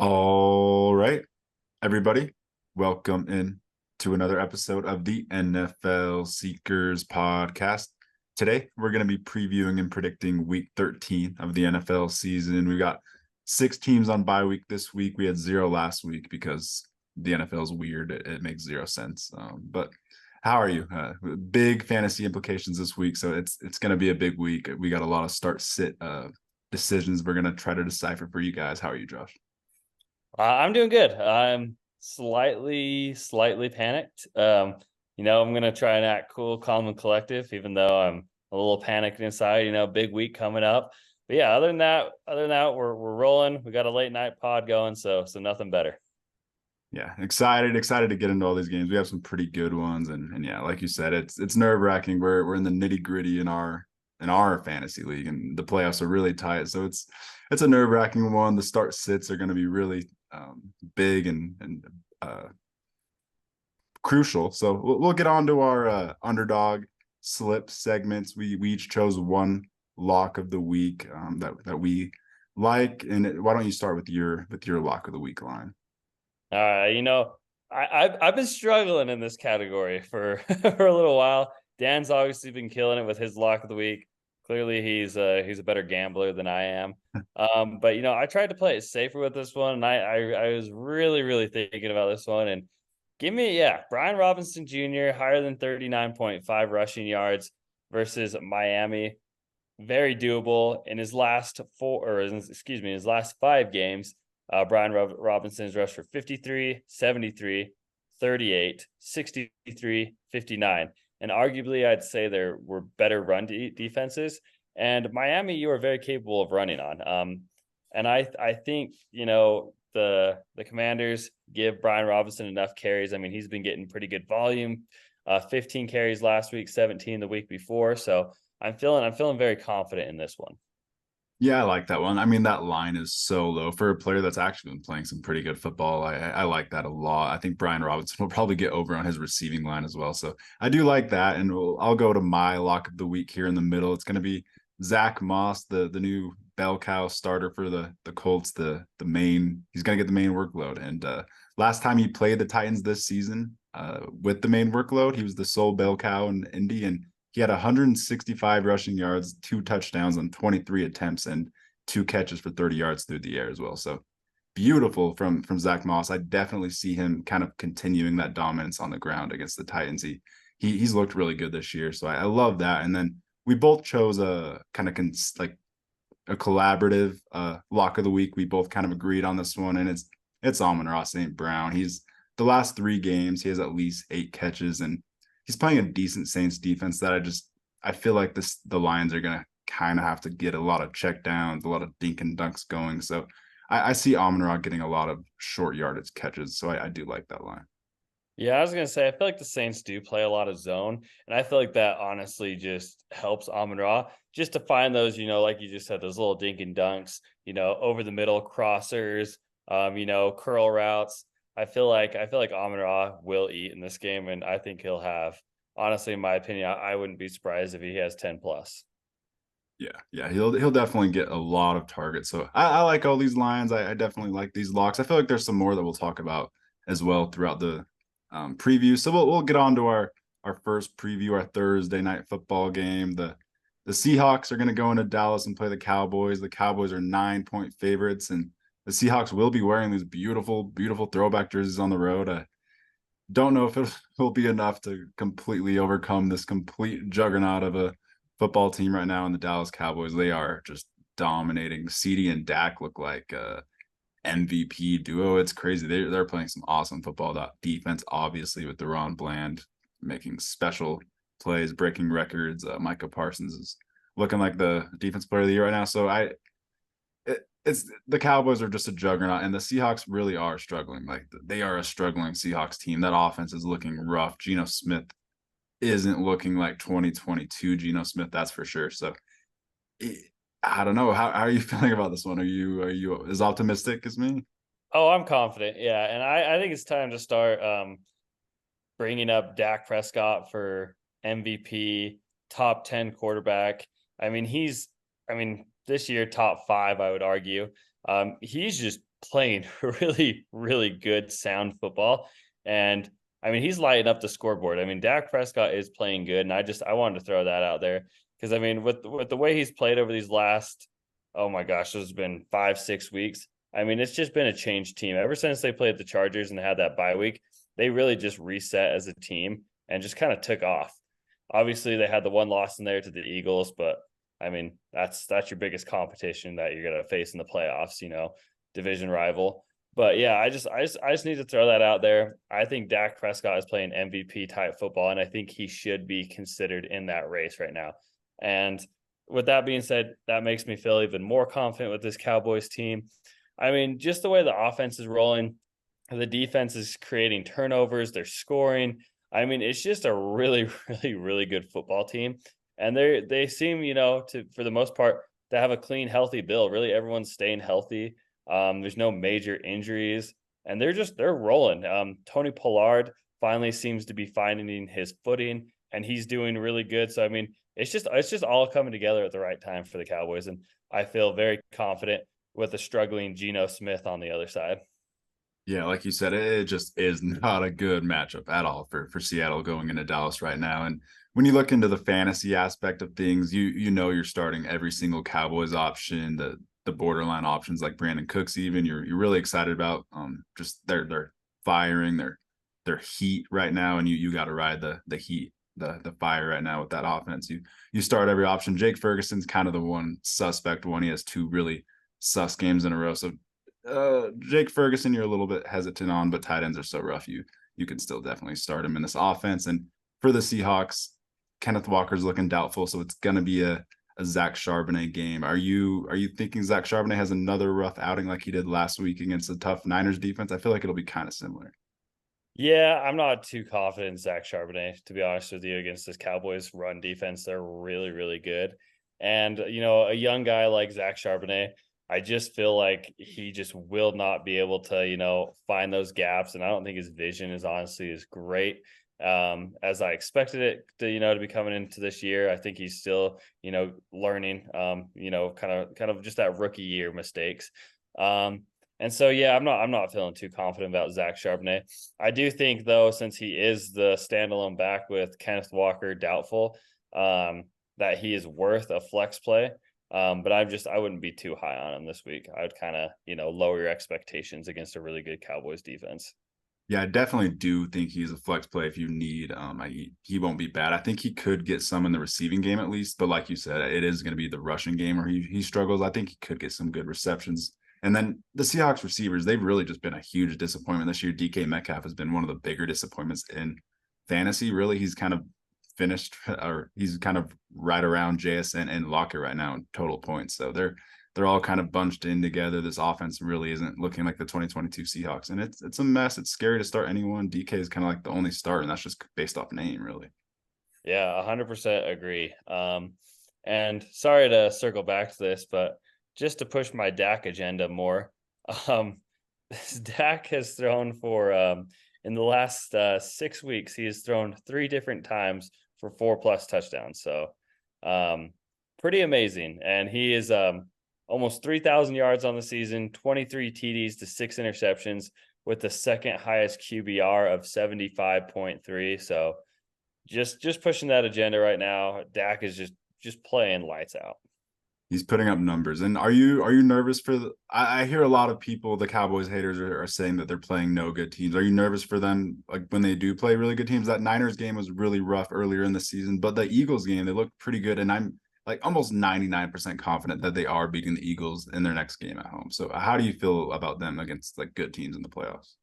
All right, everybody, welcome in to another episode of the NFL Seekers podcast. Today, we're going to be previewing and predicting week 13 of the NFL season. We've got 6 teams on bye week this week. We had 0 last week because the NFL is weird. It makes 0 sense. But how are you? Big fantasy implications this week, so it's going to be a big week. We got a lot of start-sit decisions we're going to try to decipher for you guys. How are you, Josh? I'm doing good. I'm slightly panicked. I'm gonna try and act cool, calm, and collective, even though I'm a little panicked inside. Big week coming up. But yeah, other than that, we're rolling. We got a late night pod going, so nothing better. Yeah, excited to get into all these games. We have some pretty good ones, and yeah, like you said, it's nerve wracking. We're in the nitty gritty in our fantasy league, and the playoffs are really tight. So it's a nerve wracking one. The start sits are going to be really big and crucial. So we'll get on to our underdog slip segments. We each chose one lock of the week that we like. And why don't you start with your lock of the week line? Uh, you know, I've been struggling in this category for for a little while. Dan's obviously been killing it with his lock of the week. Clearly, he's a better gambler than I am. But I tried to play it safer with this one, and I was really thinking about this one. And give me, yeah, Brian Robinson Jr. higher than 39.5 rushing yards versus Miami. Very doable in his last his last 5 games. Brian Robinson has rushed for 53, 73, 38, 63, 59. And arguably, I'd say there were better run defenses. And Miami, you are very capable of running on. And I think, the Commanders give Brian Robinson enough carries. I mean, he's been getting pretty good volume. 15 carries last week, 17 the week before. So I'm feeling very confident in this one. Yeah, I like that one. I mean, that line is so low for a player that's actually been playing some pretty good football. I like that a lot. I think Brian Robinson will probably get over on his receiving line as well. So I do like that. And I'll go to my lock of the week here in the middle. It's going to be Zach Moss, the new bell cow starter for the Colts. The main he's going to get the main workload. And last time he played the Titans this season with the main workload, he was the sole bell cow in Indy, and he had 165 rushing yards, 2 touchdowns on 23 attempts, and 2 catches for 30 yards through the air as well. So beautiful from Zach Moss. I definitely see him kind of continuing that dominance on the ground against the Titans. He's looked really good this year, so I love that. And then we both chose a kind of like a collaborative lock of the week. We both kind of agreed on this one, and it's Amon-Ra St. Brown. He's the last 3 games, he has at least 8 catches, and he's playing a decent Saints defense that I feel like the Lions are gonna kind of have to get a lot of check downs, a lot of dink and dunks going. So I see Amon-Ra getting a lot of short yardage catches. So I do like that line. Yeah, I was gonna say I feel like the Saints do play a lot of zone, and I feel like that honestly just helps Amon Ra just to find those, like you just said, those little dink and dunks, over the middle crossers, curl routes. I feel like Amon Ra will eat in this game, and I think he'll have. Honestly, in my opinion, I wouldn't be surprised if he has 10 plus. Yeah, he'll definitely get a lot of targets. So I like all these lines. I definitely like these locks. I feel like there's some more that we'll talk about as well throughout the preview. So we'll get on to our first preview, our Thursday night football game. The Seahawks are going to go into Dallas and play the Cowboys. The Cowboys are 9-point favorites, and the Seahawks will be wearing these beautiful throwback jerseys on the road. Don't know if it will be enough to completely overcome this complete juggernaut of a football team right now in the Dallas Cowboys. They are just dominating. CD and Dak look like a MVP duo. It's crazy. They're playing some awesome football. That defense, obviously, with Deron Bland making special plays, breaking records. Micah Parsons is looking like the defense player of the year right now. So it's the Cowboys are just a juggernaut, and the Seahawks really are struggling. Like they are a struggling Seahawks team. That offense is looking rough. Geno Smith isn't looking like 2022 Geno Smith, that's for sure. So I don't know. How are you feeling about this one? Are you as optimistic as me? Oh, I'm confident. Yeah, and I think it's time to start bringing up Dak Prescott for MVP, top 10 quarterback. I mean, this year top 5, I would argue. He's just playing really, really good, sound football. And I mean, he's lighting up the scoreboard. I mean, Dak Prescott is playing good. And I wanted to throw that out there because I mean, with the way he's played over these last, oh my gosh, it's been 5-6 weeks. I mean, it's just been a changed team ever since they played the Chargers and had that bye week. They really just reset as a team and just kind of took off. Obviously, they had the one loss in there to the Eagles, but I mean, that's your biggest competition that you're gonna face in the playoffs, division rival. But yeah, I just need to throw that out there. I think Dak Prescott is playing MVP type football, and I think he should be considered in that race right now. And with that being said, that makes me feel even more confident with this Cowboys team. I mean, just the way the offense is rolling, the defense is creating turnovers, they're scoring. I mean, it's just a really, really, really good football team. And they seem, to for the most part, to have a clean, healthy build. Really, everyone's staying healthy. There's no major injuries, and they're rolling. Tony Pollard finally seems to be finding his footing, and he's doing really good. So I mean, it's just all coming together at the right time for the Cowboys, and I feel very confident with a struggling Geno Smith on the other side. Yeah, like you said, it just is not a good matchup at all for Seattle going into Dallas right now. And when you look into the fantasy aspect of things, you know you're starting every single Cowboys option, the borderline options like Brandon Cooks, even you're really excited about. Just they're firing their heat right now, and you got to ride the heat, the fire right now with that offense. You start every option. Jake Ferguson's kind of the one suspect one. He has two really sus games in a row. So Jake Ferguson, you're a little bit hesitant on, but tight ends are so rough. You can still definitely start him in this offense. And for the Seahawks, Kenneth Walker's looking doubtful, so it's going to be a Zach Charbonnet game. Are you thinking Zach Charbonnet has another rough outing like he did last week against a tough Niners defense? I feel like it'll be kind of similar. Yeah, I'm not too confident in Zach Charbonnet, to be honest with you, against this Cowboys run defense. They're really, really good. And, a young guy like Zach Charbonnet, I just feel like he just will not be able to, find those gaps. And I don't think his vision is honestly as great as I expected it to be coming into this year. I think he's still, learning, kind of just that rookie year mistakes. And so, yeah, I'm not feeling too confident about Zach Charbonnet. I do think, though, since he is the standalone back with Kenneth Walker doubtful, that he is worth a flex play. But I wouldn't be too high on him this week. I would kind of, lower your expectations against a really good Cowboys defense. Yeah, I definitely do think he's a flex play if you need. He won't be bad. I think he could get some in the receiving game at least, but like you said, it is going to be the rushing game where he struggles. I think he could get some good receptions. And then the Seahawks receivers, they've really just been a huge disappointment this year. DK Metcalf has been one of the bigger disappointments in fantasy. Really, he's kind of finished, or he's kind of right around JSN and Lockett right now in total points. So they're all kind of bunched in together. This offense really isn't looking like the 2022 Seahawks, and it's a mess. It's scary to start anyone. DK is kind of like the only start, and that's just based off name, really. Yeah, 100% agree. And sorry to circle back to this, but just to push my Dak agenda more, um, Dak has thrown for in the last 6 weeks, he has thrown 3 different times for 4+ touchdowns. So pretty amazing. And he is almost 3,000 yards on the season, 23 TDs to 6 interceptions with the second highest QBR of 75.3. So just pushing that agenda right now. Dak is just playing lights out. He's putting up numbers. And are you nervous for I hear a lot of people, the Cowboys haters are saying that they're playing no good teams. Are you nervous for them, like when they do play really good teams? That Niners game was really rough earlier in the season, but the Eagles game, they looked pretty good. And I'm like almost 99% confident that they are beating the Eagles in their next game at home. So how do you feel about them against like good teams in the playoffs?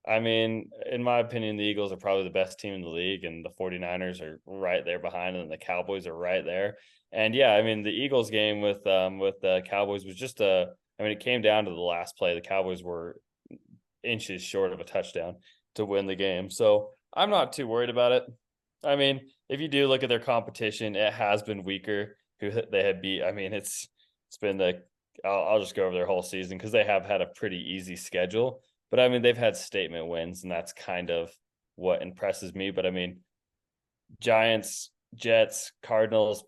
I mean, in my opinion, the Eagles are probably the best team in the league, and the 49ers are right there behind, and the Cowboys are right there. And yeah, I mean, the Eagles game with the Cowboys was just it came down to the last play. The Cowboys were inches short of a touchdown to win the game. So I'm not too worried about it. I mean, if you do look at their competition, it has been weaker who they had beat. I mean, it's been I'll just go over their whole season because they have had a pretty easy schedule. But I mean, they've had statement wins, and that's kind of what impresses me. But I mean, Giants, Jets, Cardinals,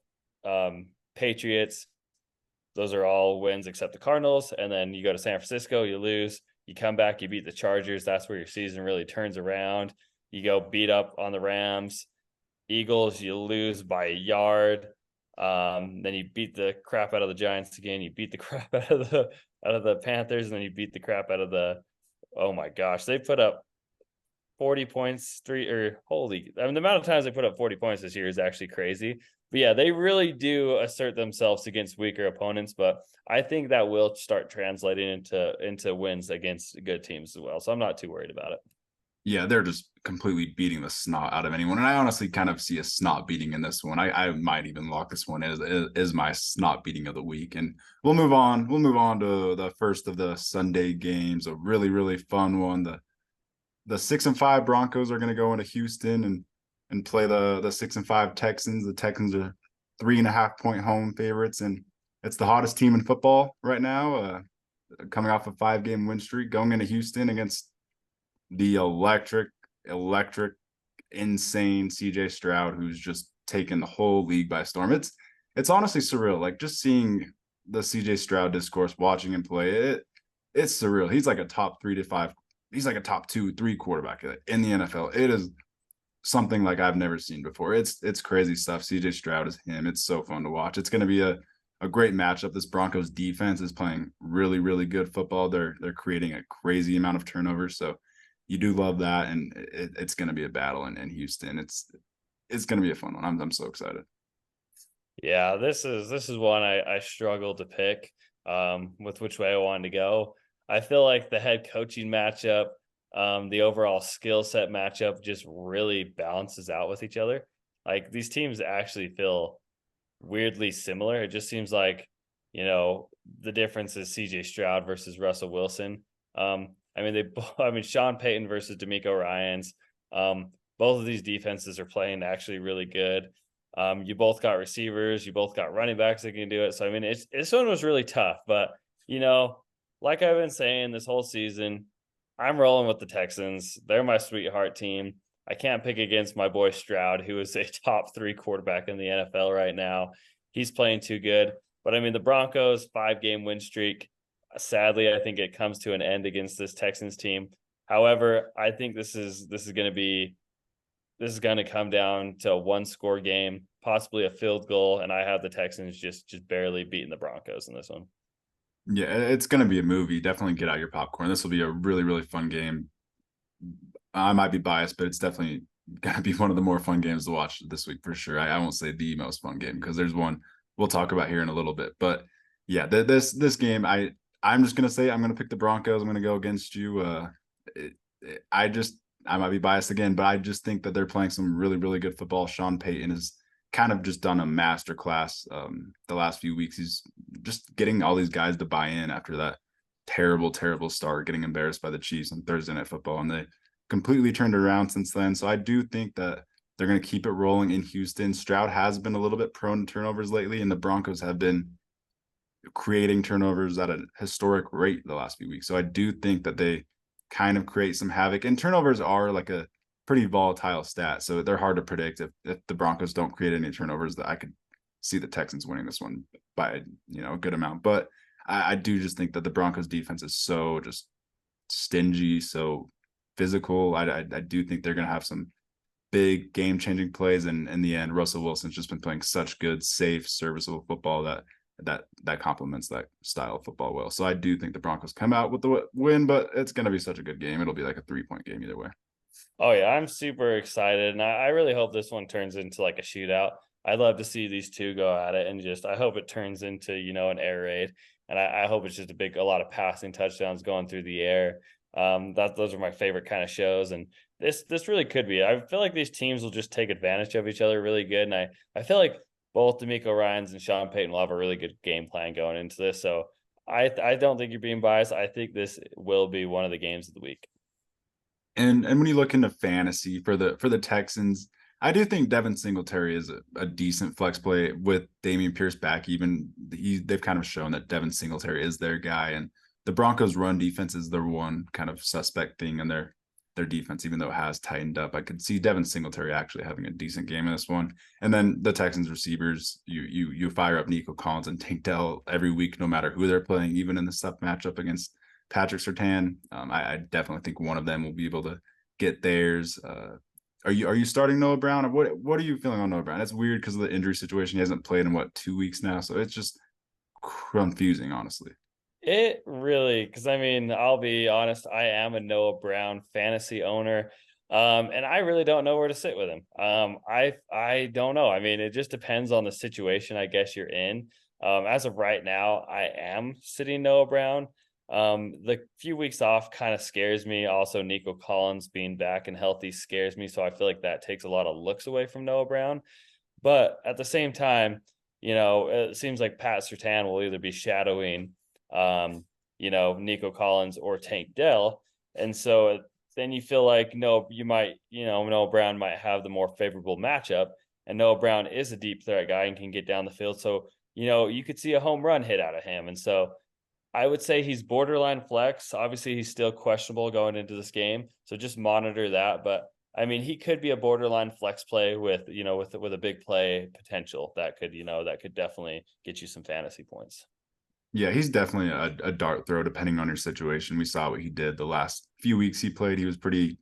Patriots, those are all wins except the Cardinals. And then you go to San Francisco, you lose. You come back, you beat the Chargers. That's where your season really turns around. You go beat up on the Rams. Eagles, you lose by a yard. Then you beat the crap out of the Giants again. You beat the crap out of the Panthers, and then you beat the crap out of the. Oh my gosh, they put up 40 points. The amount of times they put up 40 points this year is actually crazy. But yeah, they really do assert themselves against weaker opponents. But I think that will start translating into wins against good teams as well. So I'm not too worried about it. Yeah, they're just completely beating the snot out of anyone. And I honestly kind of see a snot beating in this one. I might even lock this one as my snot beating of the week. And we'll move on. We'll move on to the first of the Sunday games, a really, really fun one. The 6-5 Broncos are going to go into Houston and play the 6-5 Texans. The Texans are 3.5-point home favorites, and it's the hottest team in football right now, coming off a 5-game win streak, going into Houston against the electric, insane CJ Stroud, who's just taken the whole league by storm. It's honestly surreal. Like, just seeing the CJ Stroud discourse, watching him play, it's surreal. He's like a top 3 to 5. He's like a top 2-3 quarterback in the NFL. It is something like I've never seen before. It's crazy stuff. CJ Stroud is him. It's so fun to watch. It's going to be a great matchup. This Broncos defense is playing really, really good football. They're creating a crazy amount of turnovers. So you do love that, and it's going to be a battle in Houston. It's going to be a fun one. I'm so excited. Yeah, this is one I struggled to pick with which way I wanted to go. I feel like the head coaching matchup, the overall skill set matchup just really balances out with each other. Like, these teams actually feel weirdly similar. It just seems like, the difference is CJ Stroud versus Russell Wilson. Sean Payton versus DeMeco Ryans. Both of these defenses are playing actually really good. You both got receivers, you both got running backs that can do it. So this one was really tough, but like I've been saying this whole season, I'm rolling with the Texans. They're my sweetheart team. I can't pick against my boy Stroud, who is a top 3 quarterback in the NFL right now. He's playing too good. But the Broncos 5-game win streak, sadly, I think it comes to an end against this Texans team. However, I think this is going to come down to a 1-score game, possibly a field goal, and I have the Texans just barely beating the Broncos in this one. Yeah, it's going to be a movie. Definitely get out your popcorn. This will be a really, really fun game. I might be biased, but it's definitely going to be one of the more fun games to watch this week for sure. I won't say the most fun game, because there's one we'll talk about here in a little bit. But yeah, this game, I'm just going to say I'm going to pick the Broncos. I'm going to go against you. I might be biased again, but I just think that they're playing some really, really good football. Sean Payton has kind of just done a masterclass the last few weeks. He's just getting all these guys to buy in after that terrible, terrible start, getting embarrassed by the Chiefs on Thursday Night Football, and they completely turned around since then. So I do think that they're going to keep it rolling in Houston. Stroud has been a little bit prone to turnovers lately, and the Broncos have been creating turnovers at a historic rate the last few weeks. So I do think that they kind of create some havoc, and turnovers are like a pretty volatile stat. So they're hard to predict. If the Broncos don't create any turnovers, that I could see the Texans winning this one by, a good amount. But I do just think that the Broncos defense is so just stingy, so physical. I do think they're going to have some big game-changing plays. And in the end, Russell Wilson's just been playing such good, safe, serviceable football that complements that style of football well. So I do think the Broncos come out with the win, but it's going to be such a good game. It'll be like a 3-point game either way. Oh yeah, I'm super excited, and I really hope this one turns into like a shootout. I'd love to see these two go at it, and I hope it turns into an air raid, and I hope it's just a lot of passing touchdowns going through the air. Those are my favorite kind of shows, and this really could be. I feel like these teams will just take advantage of each other really good, and I feel like both DeMeco Ryans and Sean Payton will have a really good game plan going into this. So I don't think you're being biased. I think this will be one of the games of the week. And when you look into fantasy for the Texans, I do think Devin Singletary is a decent flex play with Dameon Pierce back. Even they've kind of shown that Devin Singletary is their guy, and the Broncos' run defense is their one kind of suspect thing in their their defense, even though it has tightened up. I could see Devin Singletary actually having a decent game in this one. And then the Texans receivers, you fire up Nico Collins and Tank Dell every week, no matter who they're playing, even in the tough matchup against Patrick Surtain. I definitely think one of them will be able to get theirs. Are you starting Noah Brown, or what are you feeling on Noah Brown? It's weird because of the injury situation. He hasn't played in 2 weeks now, so it's just confusing, honestly. It really, because I mean, I'll be honest, I am a Noah Brown fantasy owner. And I really don't know where to sit with him. I don't know. I mean, it just depends on the situation I guess you're in. As of right now, I am sitting Noah Brown. The few weeks off kind of scares me. Also, Nico Collins being back and healthy scares me. So I feel like that takes a lot of looks away from Noah Brown. But at the same time, it seems like Pat Surtain will either be shadowing Nico Collins or Tank Dell. And so then you feel like, no, you might, Noah Brown might have the more favorable matchup. And Noah Brown is a deep threat guy and can get down the field. So, you could see a home run hit out of him. And so I would say he's borderline flex. Obviously, he's still questionable going into this game. So just monitor that. But I mean, he could be a borderline flex play with a big play potential that could definitely get you some fantasy points. Yeah, he's definitely a dart throw depending on your situation. We saw what he did the last few weeks he played. He was pretty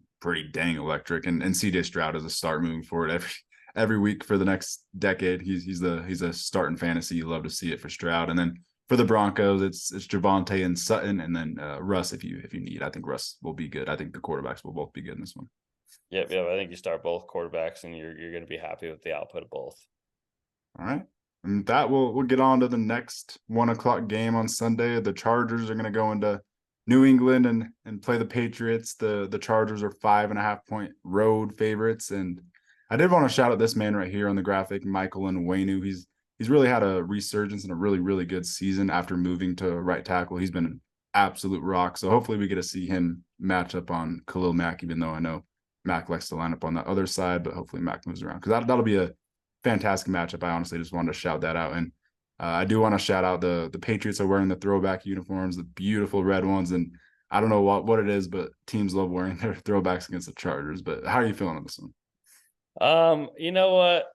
dang electric. And CJ Stroud is a start moving forward every week for the next decade. He's a start in fantasy. You love to see it for Stroud. And then for the Broncos, it's Javonte and Sutton, and then Russ if you need. I think Russ will be good. I think the quarterbacks will both be good in this one. Yep. I think you start both quarterbacks, and you're going to be happy with the output of both. All right. And that we'll get on to the next 1:00 game on Sunday. The Chargers are going to go into New England and play the Patriots. The Chargers are 5.5-point road favorites. And I did want to shout out this man right here on the graphic, Michael Onwenu. He's really had a resurgence and a really, really good season after moving to right tackle. He's been an absolute rock. So hopefully we get to see him match up on Khalil Mack, even though I know Mack likes to line up on the other side, but hopefully Mack moves around because that'll be a fantastic matchup. I honestly just wanted to shout that out. And I do want to shout out the Patriots are wearing the throwback uniforms, the beautiful red ones. And I don't know what it is, but teams love wearing their throwbacks against the Chargers. But how are you feeling on this one? You know what?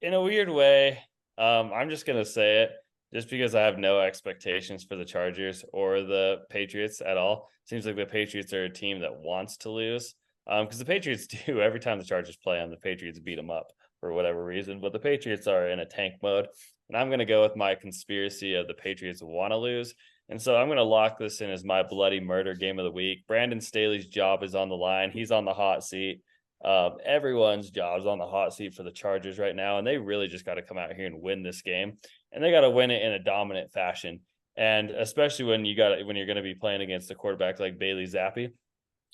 In a weird way, I'm just going to say it just because I have no expectations for the Chargers or the Patriots at all. Seems like the Patriots are a team that wants to lose. Because the Patriots do every time the Chargers play them, the Patriots beat them up for whatever reason. But the Patriots are in a tank mode, and I'm going to go with my conspiracy of the Patriots want to lose. And so I'm going to lock this in as my bloody murder game of the week. Brandon Staley's job is on the line. He's on the hot seat. Everyone's job is on the hot seat for the Chargers right now, and they really just got to come out here and win this game, and they got to win it in a dominant fashion. And especially when you're going to be playing against a quarterback like Bailey Zappi,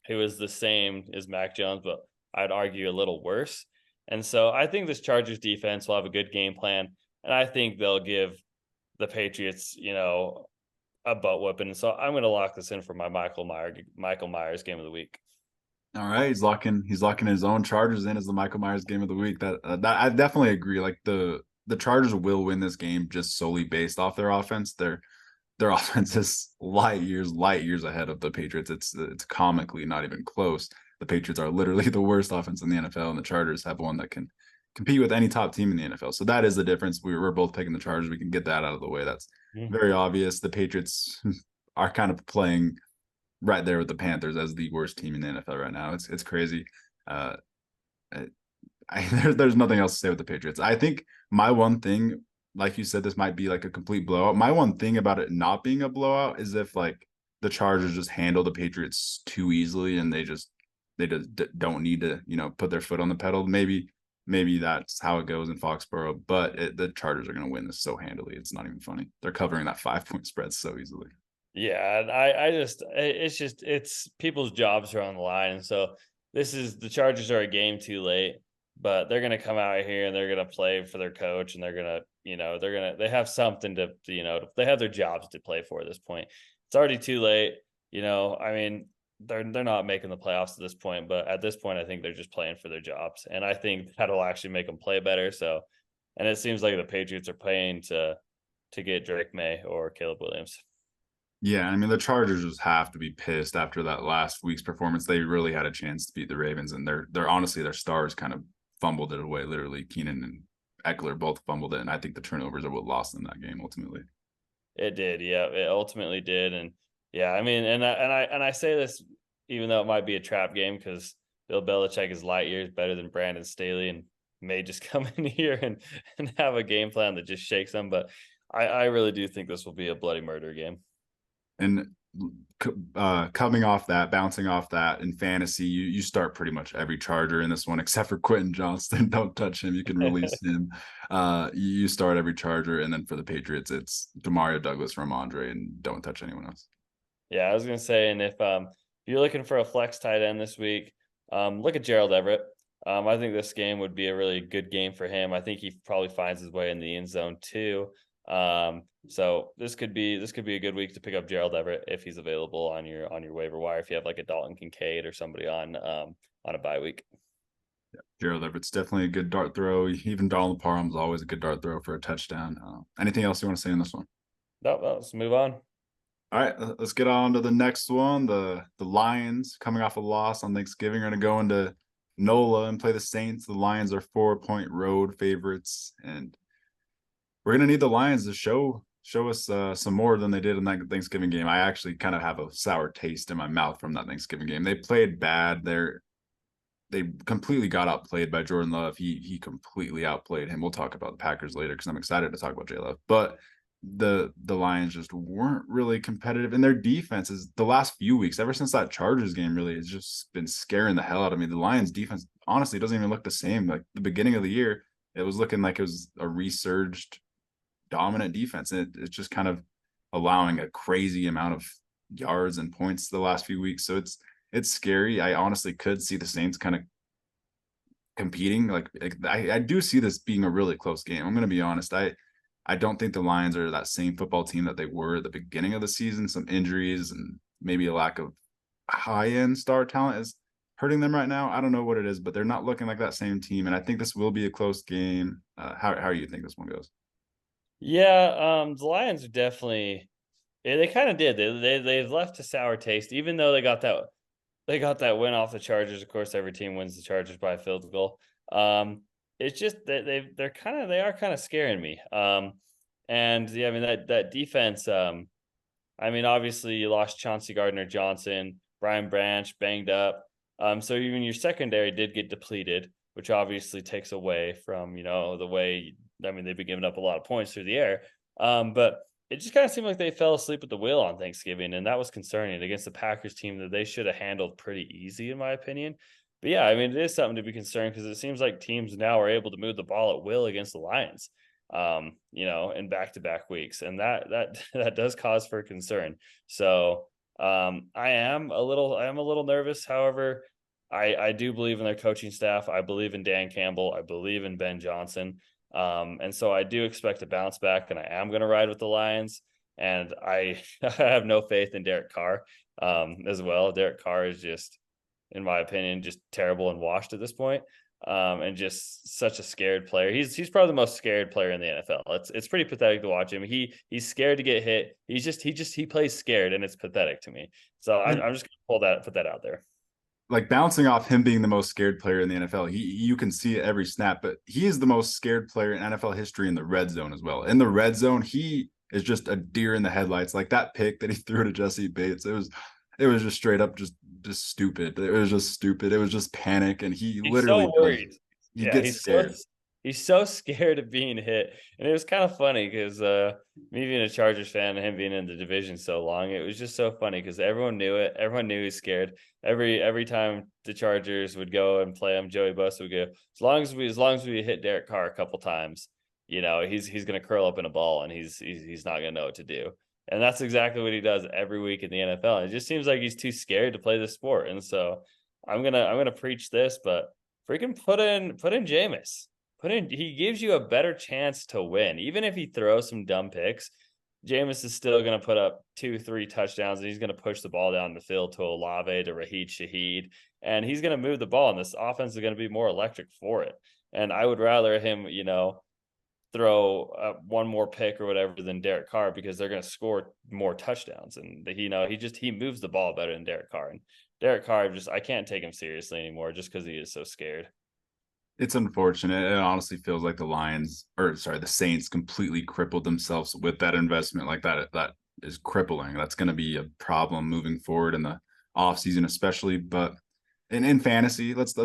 who is the same as Mac Jones, but I'd argue a little worse. And so I think this Chargers defense will have a good game plan, and I think they'll give the Patriots, a butt whipping. And so I'm going to lock this in for my Michael Myers game of the week. All right, he's locking his own Chargers in as the Michael Myers game of the week. That I definitely agree. Like the Chargers will win this game just solely based off their offense. Their offense is light years ahead of the Patriots. It's comically not even close. The Patriots are literally the worst offense in the NFL, and the Chargers have one that can compete with any top team in the NFL. So that is the difference. We're both picking the Chargers. We can get that out of the way. That's very obvious. The Patriots are kind of playing right there with the Panthers as the worst team in the NFL right now. It's crazy. There's nothing else to say with the Patriots. I think my one thing, like you said, this might be like a complete blowout. My one thing about it not being a blowout is if like the Chargers just handle the Patriots too easily and they just don't need to, put their foot on the pedal. Maybe that's how it goes in Foxborough, but the Chargers are going to win this so handily. It's not even funny. They're covering that 5-point spread so easily. Yeah, and it's people's jobs are on the line, and so the Chargers are a game too late, but they're gonna come out here and they're gonna play for their coach, and they're gonna they have something to they have their jobs to play for at this point. It's already too late, I mean they're not making the playoffs at this point, but at this point I think they're just playing for their jobs, and I think that'll actually make them play better. So, and it seems like the Patriots are paying to get Drake May or Caleb Williams. Yeah, I mean the Chargers just have to be pissed after that last week's performance. They really had a chance to beat the Ravens, and they're honestly their stars kind of fumbled it away. Literally, Keenan and Eckler both fumbled it, and I think the turnovers are what lost them that game ultimately. It did, yeah. It ultimately did, and yeah, I mean, and I say this even though it might be a trap game because Bill Belichick is light years better than Brandon Staley, and may just come in here and have a game plan that just shakes them. But I really do think this will be a bloody murder game. And coming off that, bouncing off that in fantasy, you start pretty much every Charger in this one, except for Quentin Johnston. Don't touch him. You can release him. You start every Charger, and then for the Patriots, it's Demario Douglas from Andre, and don't touch anyone else. Yeah, I was gonna say, and if you're looking for a flex tight end this week, look at Gerald Everett. I think this game would be a really good game for him. I think he probably finds his way in the end zone too. So this could be a good week to pick up Gerald Everett if he's available on your waiver wire. If you have like a Dalton Kincaid or somebody on a bye week. Yeah, Gerald Everett's definitely a good dart throw. Even Donald Parham's always a good dart throw for a touchdown. Anything else you want to say in this one? No, let's move on. All right, let's get on to the next one. The Lions, coming off a loss on Thanksgiving, are going to go into NOLA and play the Saints. The Lions are 4-point road favorites, and we're going to need the Lions to show us some more than they did in that Thanksgiving game. I actually kind of have a sour taste in my mouth from that Thanksgiving game. They played bad. They completely got outplayed by Jordan Love. He completely outplayed him. We'll talk about the Packers later because I'm excited to talk about J Love. But the Lions just weren't really competitive, and their defense is the last few weeks, ever since that Chargers game, really has just been scaring the hell out of me. The Lions defense honestly doesn't even look the same. Like the beginning of the year, it was looking like it was a resurged dominant defense, and it's just kind of allowing a crazy amount of yards and points the last few weeks. So it's scary. I honestly could see the Saints kind of competing. Like I do see this being a really close game. I'm going to be honest. I don't think the Lions are that same football team that they were at the beginning of the season. Some injuries and maybe a lack of high-end star talent is hurting them right now. I don't know what it is, but they're not looking like that same team. And I think this will be a close game. How do you think this one goes? Yeah, the Lions are definitely. Yeah, they kind of did. They've left a sour taste, even though they got that win off the Chargers. Of course, every team wins the Chargers by a field goal. It's just that they are kind of scaring me. And yeah, I mean that defense. I mean, obviously you lost Chauncey Gardner-Johnson, Brian Branch banged up. So even your secondary did get depleted, which obviously takes away from the way. I mean, they've been giving up a lot of points through the air. But it just kind of seemed like they fell asleep at the wheel on Thanksgiving, and that was concerning against the Packers team that they should have handled pretty easy, in my opinion. But yeah, I mean, it is something to be concerned because it seems like teams now are able to move the ball at will against the Lions, in back-to-back weeks, and that does cause for concern. So I am a little nervous. However, I do believe in their coaching staff. I believe in Dan Campbell. I believe in Ben Johnson. And so I do expect a bounce back, and I am going to ride with the Lions. And I have no faith in Derek Carr as well. Derek Carr is just, in my opinion, just terrible and washed at this point. And just such a scared player. He's probably the most scared player in the NFL. It's pretty pathetic to watch him. He's scared to get hit. He plays scared, and it's pathetic to me. So I'm just gonna put that out there. Like bouncing off him being the most scared player in the NFL, you can see it every snap, but he is the most scared player in NFL history in the red zone as well. In the red zone, he is just a deer in the headlights. Like that pick that he threw to Jesse Bates, it was just straight up just stupid. It was just stupid. It was just panic, and he He's literally so worried. he Yeah, gets scared. he's so scared of being hit, and it was kind of funny because me being a Chargers fan and him being in the division so long, it was just so funny because everyone knew it. Everyone knew he's scared. Every time the Chargers would go and play him, Joey Bosa would go, as long as we hit Derek Carr a couple times, he's gonna curl up in a ball and he's not gonna know what to do. And that's exactly what he does every week in the NFL. It just seems like he's too scared to play the sport. And so I'm gonna preach this, but freaking put in Jameis. He gives you a better chance to win. Even if he throws some dumb picks, Jameis is still gonna put up 2-3 touchdowns, and he's gonna push the ball down the field to Olave, to Raheed Shaheed, and he's gonna move the ball, and this offense is gonna be more electric for it. And I would rather him, throw one more pick or whatever than Derek Carr because they're going to score more touchdowns. And he moves the ball better than Derek Carr. And Derek Carr, I can't take him seriously anymore just because he is so scared. It's unfortunate. It honestly feels like the Saints completely crippled themselves with that investment. Like that is crippling. That's going to be a problem moving forward in the offseason, especially. But in fantasy, let's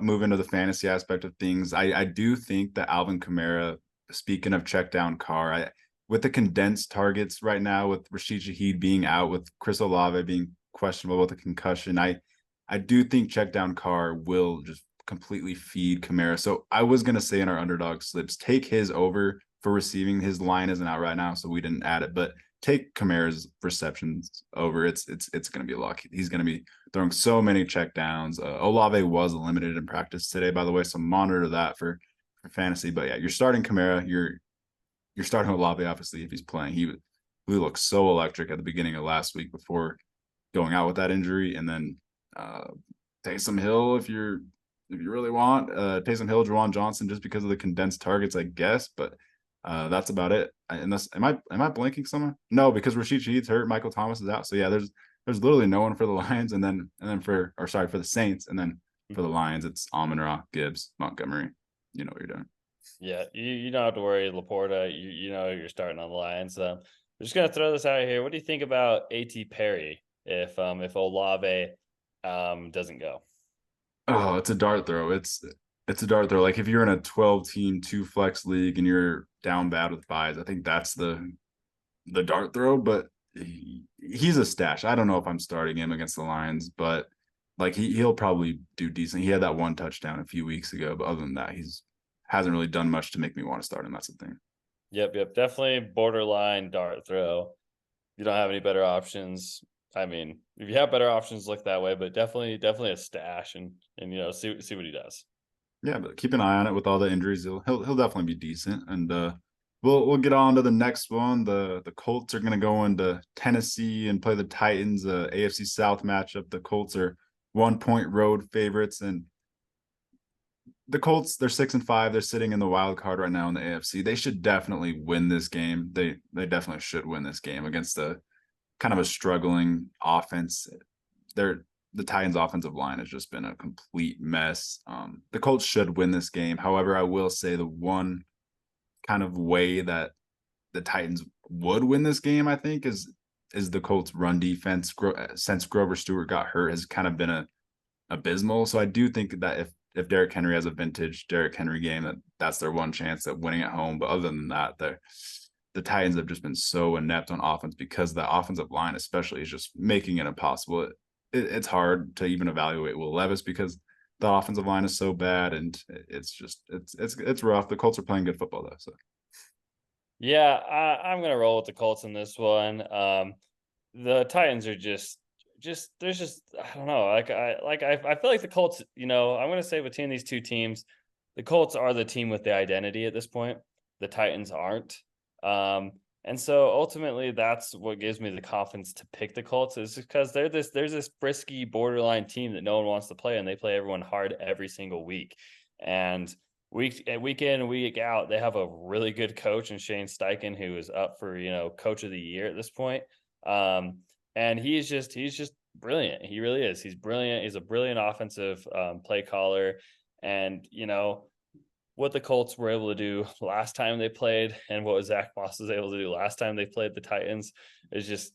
move into the fantasy aspect of things. I do think that Alvin Kamara, speaking of check down Carr, with the condensed targets right now, with Rashid Shaheed being out, with Chris Olave being questionable with a concussion, I do think check down Carr will just completely feed Kamara. So I was gonna say in our underdog slips, take his over for receiving. His line isn't out right now, so we didn't add it. But take Kamara's receptions over. It's gonna be a lock. He's gonna be throwing so many check downs. Olave was limited in practice today, by the way, so monitor that for fantasy. But yeah, you're starting Kamara. You're starting Olave, obviously, if he's playing. He looked so electric at the beginning of last week before going out with that injury, and then Taysom Hill if you really want. Taysom Hill, Juwan Johnson, just because of the condensed targets, I guess. But that's about it. Unless am I blanking someone? No, because Rashid Shaheed's hurt, Michael Thomas is out. So yeah, there's literally no one for the Lions, and then for the Saints, and then for the Lions, it's Amon-Ra, Gibbs, Montgomery. You know what you're doing. Yeah, you don't have to worry, Laporta. You know you're starting on the Lions. I'm just gonna throw this out here. What do you think about A.T. Perry if Olave doesn't go? Oh, it's a dart throw. It's a dart throw. Like if you're in a 12-team 2-flex league and you're down bad with buys, I think that's the dart throw. But he's a stash. I don't know if I'm starting him against the Lions, but like he'll probably do decent. He had that one touchdown a few weeks ago, but other than that, hasn't really done much to make me want to start him. That's the thing. Yep. Definitely borderline dart throw. You don't have any better options. I mean, if you have better options, look that way, but definitely a stash and see what he does. Yeah, but keep an eye on it with all the injuries. He'll definitely be decent. And we'll get on to the next one. The Colts are gonna go into Tennessee and play the Titans, AFC South matchup. The Colts are 1-point road favorites, and the Colts, they're 6-5. They're sitting in the wild card right now in the AFC. They should definitely win this game. They definitely should win this game against a kind of a struggling offense. The Titans' offensive line has just been a complete mess. The Colts should win this game. However, I will say the one kind of way that the Titans would win this game, I think, is the Colts' run defense since Grover Stewart got hurt has kind of been abysmal. So I do think that if Derrick Henry has a vintage Derrick Henry game, that's their one chance at winning at home. But other than that, the Titans have just been so inept on offense because the offensive line especially is just making it impossible. It's hard to even evaluate Will Levis because the offensive line is so bad, and it's rough. The Colts are playing good football though. So yeah, I'm gonna roll with the Colts in this one. The Titans are just there's just I don't know. I feel like the Colts. I'm gonna say between these two teams, the Colts are the team with the identity at this point. The Titans aren't. And so ultimately that's what gives me the confidence to pick the Colts is because there's this frisky borderline team that no one wants to play, and they play everyone hard every single week. And week in and week out, they have a really good coach in Shane Steichen, who is up for, coach of the year at this point. And he's just brilliant. He really is. He's brilliant. He's a brilliant offensive play caller. And, what the Colts were able to do last time they played and what Zach Moss was able to do last time they played the Titans is just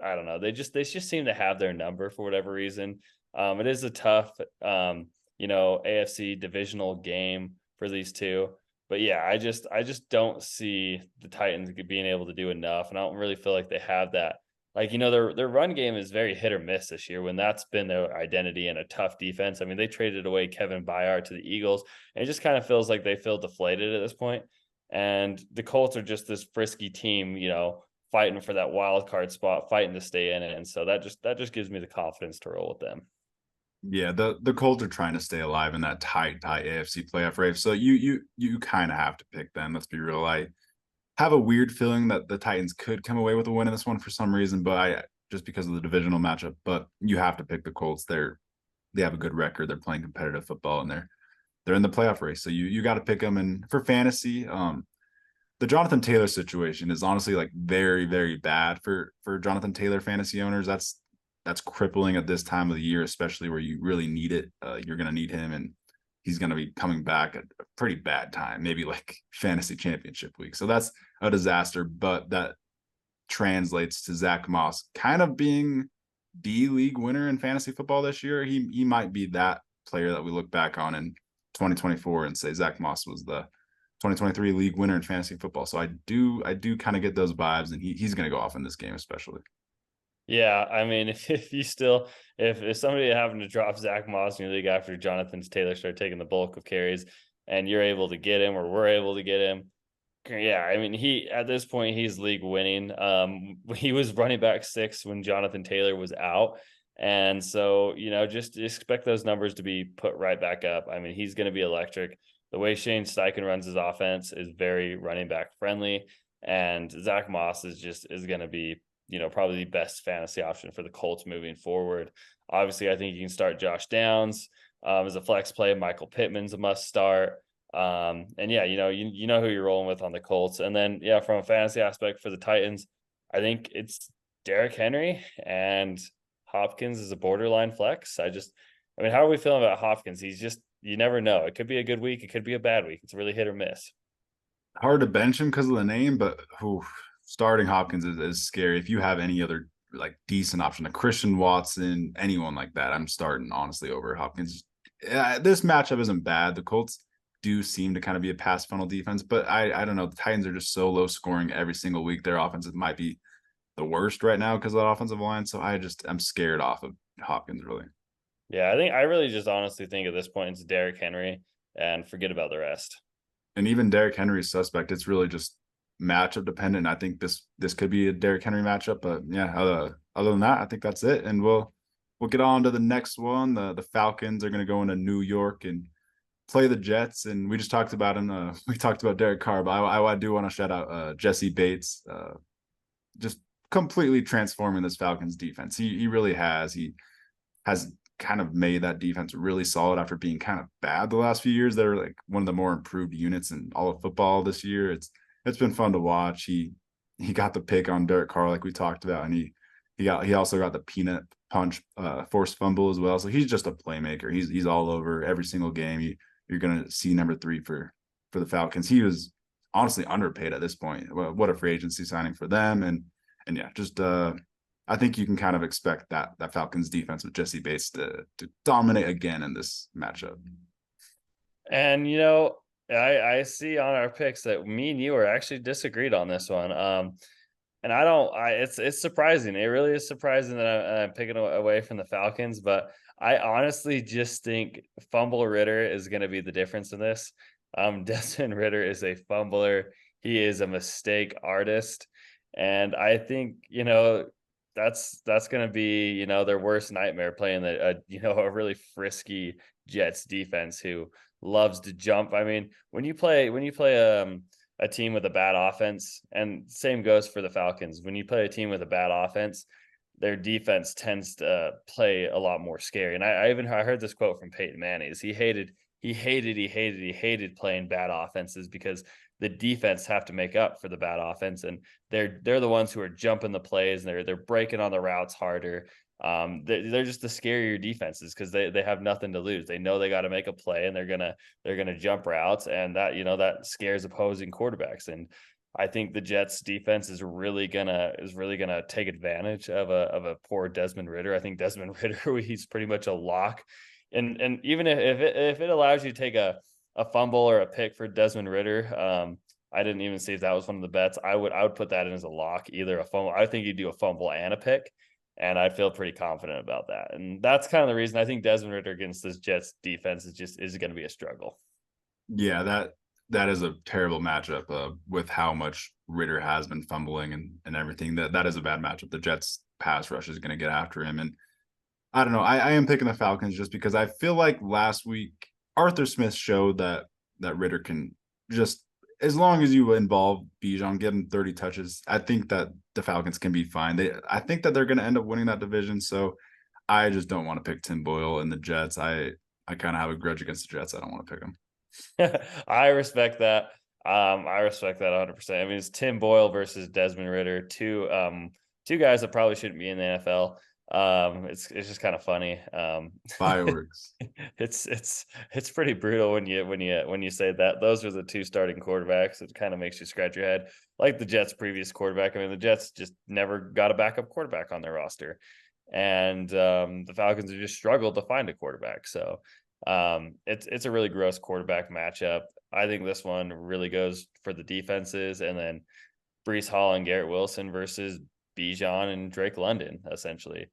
I don't know. They just seem to have their number for whatever reason. It is a tough, AFC divisional game for these two. But yeah, I just don't see the Titans being able to do enough. And I don't really feel like they have that. Like, their run game is very hit or miss this year when that's been their identity and a tough defense. I mean, they traded away Kevin Byard to the Eagles, and it just kind of feels like they feel deflated at this point. And the Colts are just this frisky team, fighting for that wild card spot, fighting to stay in it. And so that just gives me the confidence to roll with them. yeah, the Colts are trying to stay alive in that tight AFC playoff race. So you kind of have to pick them. Let's be real. I have a weird feeling that the Titans could come away with a win in this one for some reason, but just because of the divisional matchup. But you have to pick the Colts. They have a good record. They're playing competitive football, and they're in the playoff race. So you got to pick them. And for fantasy, the Jonathan Taylor situation is honestly like very, very bad for Jonathan Taylor fantasy owners. That's crippling at this time of the year, especially where you really need it. You're going to need him, and he's going to be coming back at a pretty bad time, maybe like fantasy championship week. So that's a disaster. But that translates to Zach Moss kind of being the league winner in fantasy football this year. He might be that player that we look back on in 2024 and say Zach Moss was the 2023 league winner in fantasy football. So I do kind of get those vibes, and he's going to go off in this game especially. Yeah, I mean, if you still if somebody happened to drop Zach Moss in your league after Jonathan Taylor started taking the bulk of carries, and you're able to get him, or we're able to get him, yeah, I mean, he at this point he's league winning. He was running back 6 when Jonathan Taylor was out, and so just expect those numbers to be put right back up. I mean, he's going to be electric. The way Shane Steichen runs his offense is very running back friendly, and Zach Moss is going to be probably the best fantasy option for the Colts moving forward. Obviously, I think you can start Josh Downs as a flex play. Michael Pittman's a must start. And yeah, you know who you're rolling with on the Colts. And then yeah, from a fantasy aspect for the Titans, I think it's Derrick Henry and Hopkins is a borderline flex. I mean, how are we feeling about Hopkins? You never know. It could be a good week, it could be a bad week. It's really hit or miss. Hard to bench him because of the name, but starting Hopkins is scary. If you have any other like decent option, a Christian Watson, anyone like that, I'm starting honestly over Hopkins. This matchup isn't bad. The Colts do seem to kind of be a pass funnel defense, but I don't know. The Titans are just so low scoring every single week. Their offense might be the worst right now because of that offensive line. So I'm scared off of Hopkins really. Yeah, I really just honestly think at this point it's Derrick Henry and forget about the rest. And even Derrick Henry's suspect. It's really just matchup dependent. I think this could be a Derrick Henry matchup, but yeah, other than that, I think that's it. And we'll get on to the next one. The Falcons are going to go into New York and play the Jets. And we just talked about him. We talked about Derek Carr, but I do want to shout out Jesse Bates, just completely transforming this Falcons defense. He really has. He has kind of made that defense really solid after being kind of bad the last few years. They're like one of the more improved units in all of football this year. It's been fun to watch. He got the pick on Derek Carr like we talked about, and he also got the peanut punch forced fumble as well. So he's just a playmaker. He's all over every single game. You're gonna see number 3 for the Falcons. He was honestly underpaid at this point. What a free agency signing for them, and yeah, just I think you can kind of expect that Falcons defense with Jesse Bates to dominate again in this matchup. And I see on our picks that me and you are actually disagreed on this one. And it's surprising. It really is surprising that I'm picking away from the Falcons, but I honestly just think Fumble Ritter is going to be the difference in this. Desmond Ritter is a fumbler. He is a mistake artist. And I think, that's going to be, their worst nightmare playing a really frisky Jets defense who loves to jump. I mean, when you play a team with a bad offense, and same goes for the Falcons, when you play a team with a bad offense, their defense tends to play a lot more scary. And I heard this quote from Peyton Manning. He hated playing bad offenses because the defense have to make up for the bad offense, and they're the ones who are jumping the plays and they're breaking on the routes harder. They're just the scarier defenses because they have nothing to lose. They know they got to make a play, and they're gonna jump routes, and that scares opposing quarterbacks. And I think the Jets defense is really gonna take advantage of a poor Desmond Ritter. I think Desmond Ritter, he's pretty much a lock. And even if it allows you to take a fumble or a pick for Desmond Ritter, I didn't even see if that was one of the bets. I would put that in as a lock, either a fumble. I think you do a fumble and a pick, and I feel pretty confident about that. And that's kind of the reason I think Desmond Ritter against this Jets defense is going to be a struggle. Yeah, that is a terrible matchup with how much Ritter has been fumbling and everything. That is a bad matchup. The Jets pass rush is going to get after him. And I don't know. I am picking the Falcons just because I feel like last week Arthur Smith showed that Ritter can just, as long as you involve Bijan, give him 30 touches, I think that the Falcons can be fine. I think that they're going to end up winning that division. So I just don't want to pick Tim Boyle and the Jets. I kind of have a grudge against the Jets. I don't want to pick them. I respect that. I respect that 100%. I mean, it's Tim Boyle versus Desmond Ritter, two guys that probably shouldn't be in the NFL. It's just kind of funny. Fireworks. It's pretty brutal when you say that those are the two starting quarterbacks. It kind of makes you scratch your head. Like the Jets' previous quarterback. I mean, the Jets just never got a backup quarterback on their roster, and the Falcons have just struggled to find a quarterback. So it's a really gross quarterback matchup. I think this one really goes for the defenses, and then Brees Hall and Garrett Wilson versus Bijan and Drake London, essentially.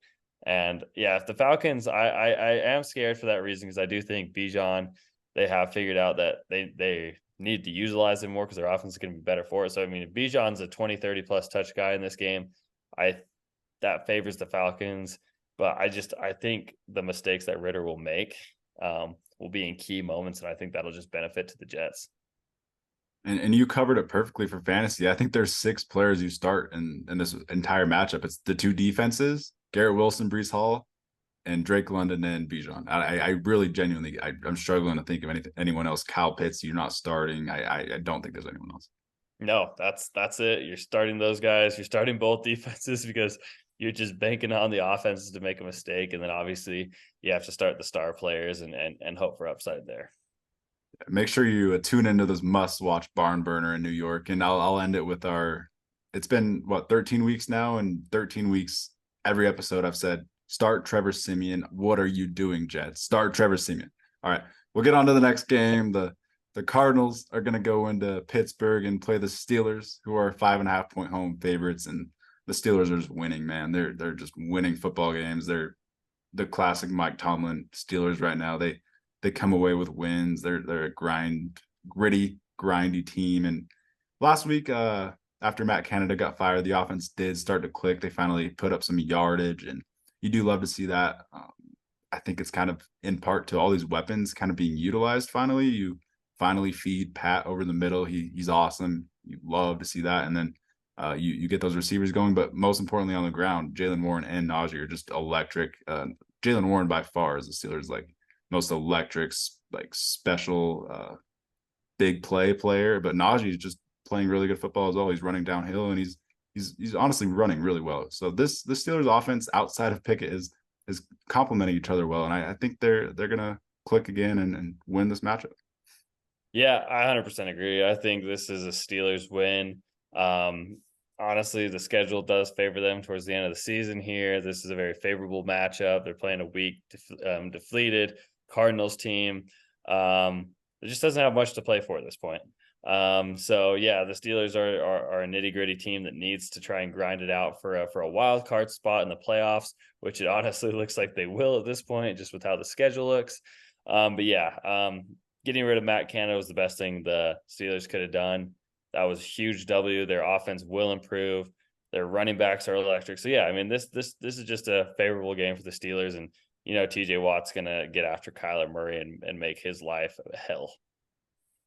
And yeah, if the Falcons, I am scared for that reason, because I do think Bijan, they have figured out that they need to utilize him more because their offense is going to be better for it. So I mean, if Bijan's a 20, 30 plus touch guy in this game, that favors the Falcons. But I think the mistakes that Ritter will make will be in key moments, and I think that'll just benefit to the Jets. And you covered it perfectly for fantasy. I think there's 6 players you start in this entire matchup. It's the 2 defenses, Garrett Wilson, Brees Hall, and Drake London and Bijan. I really genuinely, I'm struggling to think of anyone else. Kyle Pitts, you're not starting. I don't think there's anyone else. No, that's it. You're starting those guys. You're starting both defenses because you're just banking on the offenses to make a mistake. And then obviously you have to start the star players and hope for upside there. Make sure you tune into this must-watch barn burner in New York, and I'll end it with it's been 13 weeks now, and 13 weeks every episode I've said, start Trevor Siemian. What are you doing, Jets? Start Trevor Siemian. All right, we'll get on to the next game. The Cardinals are going to go into Pittsburgh and play the Steelers, who are 5.5-point home favorites, and the Steelers are just winning, man. They're just winning football games. They're the classic Mike Tomlin Steelers right now. They come away with wins. They're a gritty, grindy team. And last week, after Matt Canada got fired, the offense did start to click. They finally put up some yardage, and you do love to see that. I think it's kind of in part to all these weapons kind of being utilized finally. You finally feed Pat over the middle. He's awesome. You love to see that. And then you get those receivers going. But most importantly, on the ground, Jaylen Warren and Najee are just electric. Jaylen Warren by far is the Steelers' most electric, special, big play player. But Najee is just playing really good football as well. He's running downhill, and he's honestly running really well. So this Steelers offense outside of Pickett is complementing each other well, and I think they're gonna click again and win this matchup. Yeah, I 100% agree. I think this is a Steelers win. Honestly, the schedule does favor them towards the end of the season here. This is a very favorable matchup. They're playing a weak, deflated Cardinals team. It just doesn't have much to play for at this point. So yeah, the Steelers are a nitty gritty team that needs to try and grind it out for a wild card spot in the playoffs, which it honestly looks like they will at this point, just with how the schedule looks. But yeah, getting rid of Matt Canada was the best thing the Steelers could have done. That was a huge W. Their offense will improve. Their running backs are electric. So yeah, I mean, this is just a favorable game for the Steelers, and TJ Watt's gonna get after Kyler Murray and make his life hell.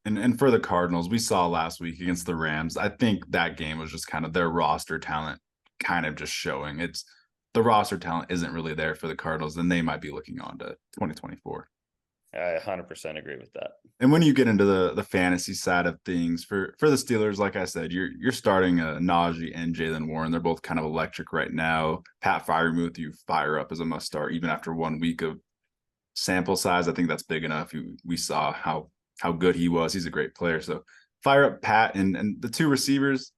And for the Cardinals, we saw last week against the Rams, I think that game was just kind of their roster talent kind of just showing. It's the roster talent isn't really there for the Cardinals, and they might be looking on to 2024. I 100% agree with that. And when you get into the fantasy side of things for the Steelers, like I said, you're starting Najee and Jaylen Warren. They're both kind of electric right now. Pat Freiermuth, you fire up as a must start even after 1 week of sample size. I think that's big enough. We saw how good he was. He's a great player. So fire up Pat and the 2 receivers.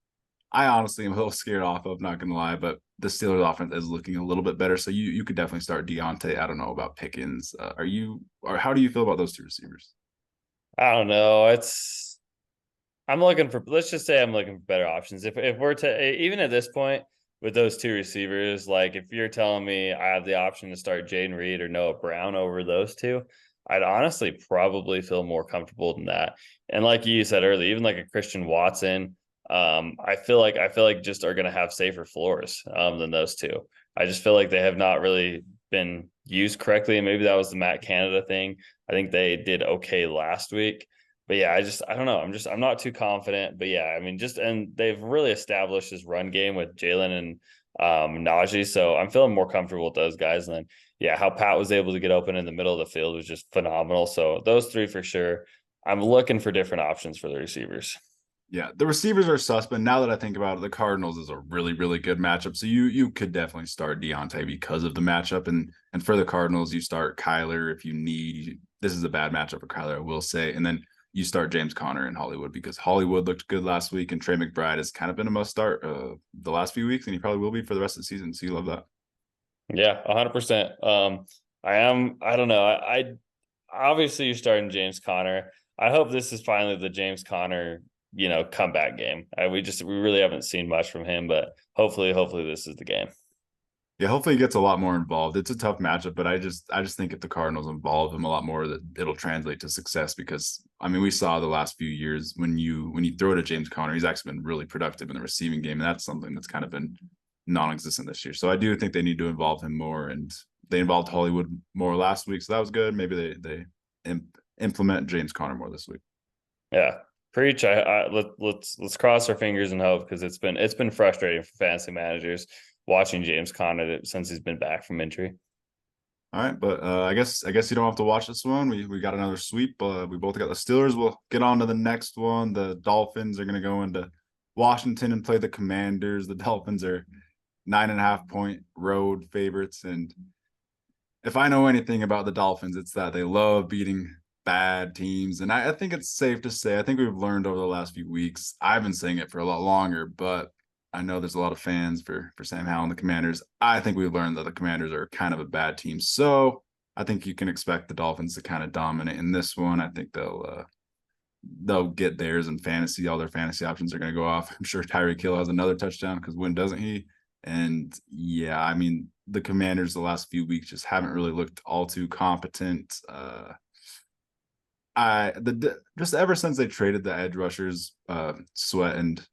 I honestly am a little scared off of, not gonna lie, but the Steelers offense is looking a little bit better. So you could definitely start Deontay. I don't know about Pickens. How do you feel about those 2 receivers? I don't know. Let's just say I'm looking for better options. If we're to, even at this point with those 2 receivers, like if you're telling me I have the option to start Jaden Reed or Noah Brown over those 2, I'd honestly probably feel more comfortable than that. And like you said earlier, even like a Christian Watson, I feel like just are going to have safer floors than those 2. I just feel like they have not really been used correctly, and maybe that was the Matt Canada thing. I think they did okay last week, but yeah, I don't know. I'm not too confident, but yeah, I mean, and they've really established this run game with Jaylen and Najee, so I'm feeling more comfortable with those guys. And then yeah, how Pat was able to get open in the middle of the field was just phenomenal. So those 3 for sure. I'm looking for different options for the receivers. Yeah, the receivers are sus, but now that I think about it, the Cardinals is a really, really good matchup. So you could definitely start Deontay because of the matchup, and for the Cardinals, you start Kyler if you need. This is a bad matchup for Kyler, I will say, and then you start James Conner in Hollywood because Hollywood looked good last week, and Trey McBride has kind of been a must start the last few weeks, and he probably will be for the rest of the season. So you love that. Yeah, 100%. I am. I don't know. I obviously you're starting James Conner. I hope this is finally the James Conner, comeback game. We really haven't seen much from him, but hopefully this is the game. Yeah, hopefully he gets a lot more involved. It's a tough matchup, but I just think if the Cardinals involve him a lot more, that it'll translate to success. Because I mean, we saw the last few years when you throw to James Conner, he's actually been really productive in the receiving game, and that's something that's kind of been non-existent this year. So I do think they need to involve him more, and they involved Hollywood more last week, so that was good. Maybe they implement James Conner more this week. Yeah, preach. Let's cross our fingers and hope, because it's been frustrating for fantasy managers watching James Conner since he's been back from injury. All right, but I guess you don't have to watch this one. We got another sweep. We both got the Steelers. We'll get on to the next one. The Dolphins are going to go into Washington and play the Commanders. The Dolphins are 9.5-point road favorites, and if I know anything about the Dolphins, it's that they love beating bad teams. And I think it's safe to say, I think we've learned over the last few weeks. I've been saying it for a lot longer, but I know there's a lot of fans for Sam Howell and the Commanders. I think we've learned that the Commanders are kind of a bad team. So I think you can expect the Dolphins to kind of dominate in this one. I think they'll get theirs in fantasy. All their fantasy options are going to go off. I'm sure Tyreek Hill has another touchdown because when doesn't he? And yeah, I mean, the Commanders the last few weeks just haven't really looked all too competent. Just ever since they traded the edge rushers, Sweat and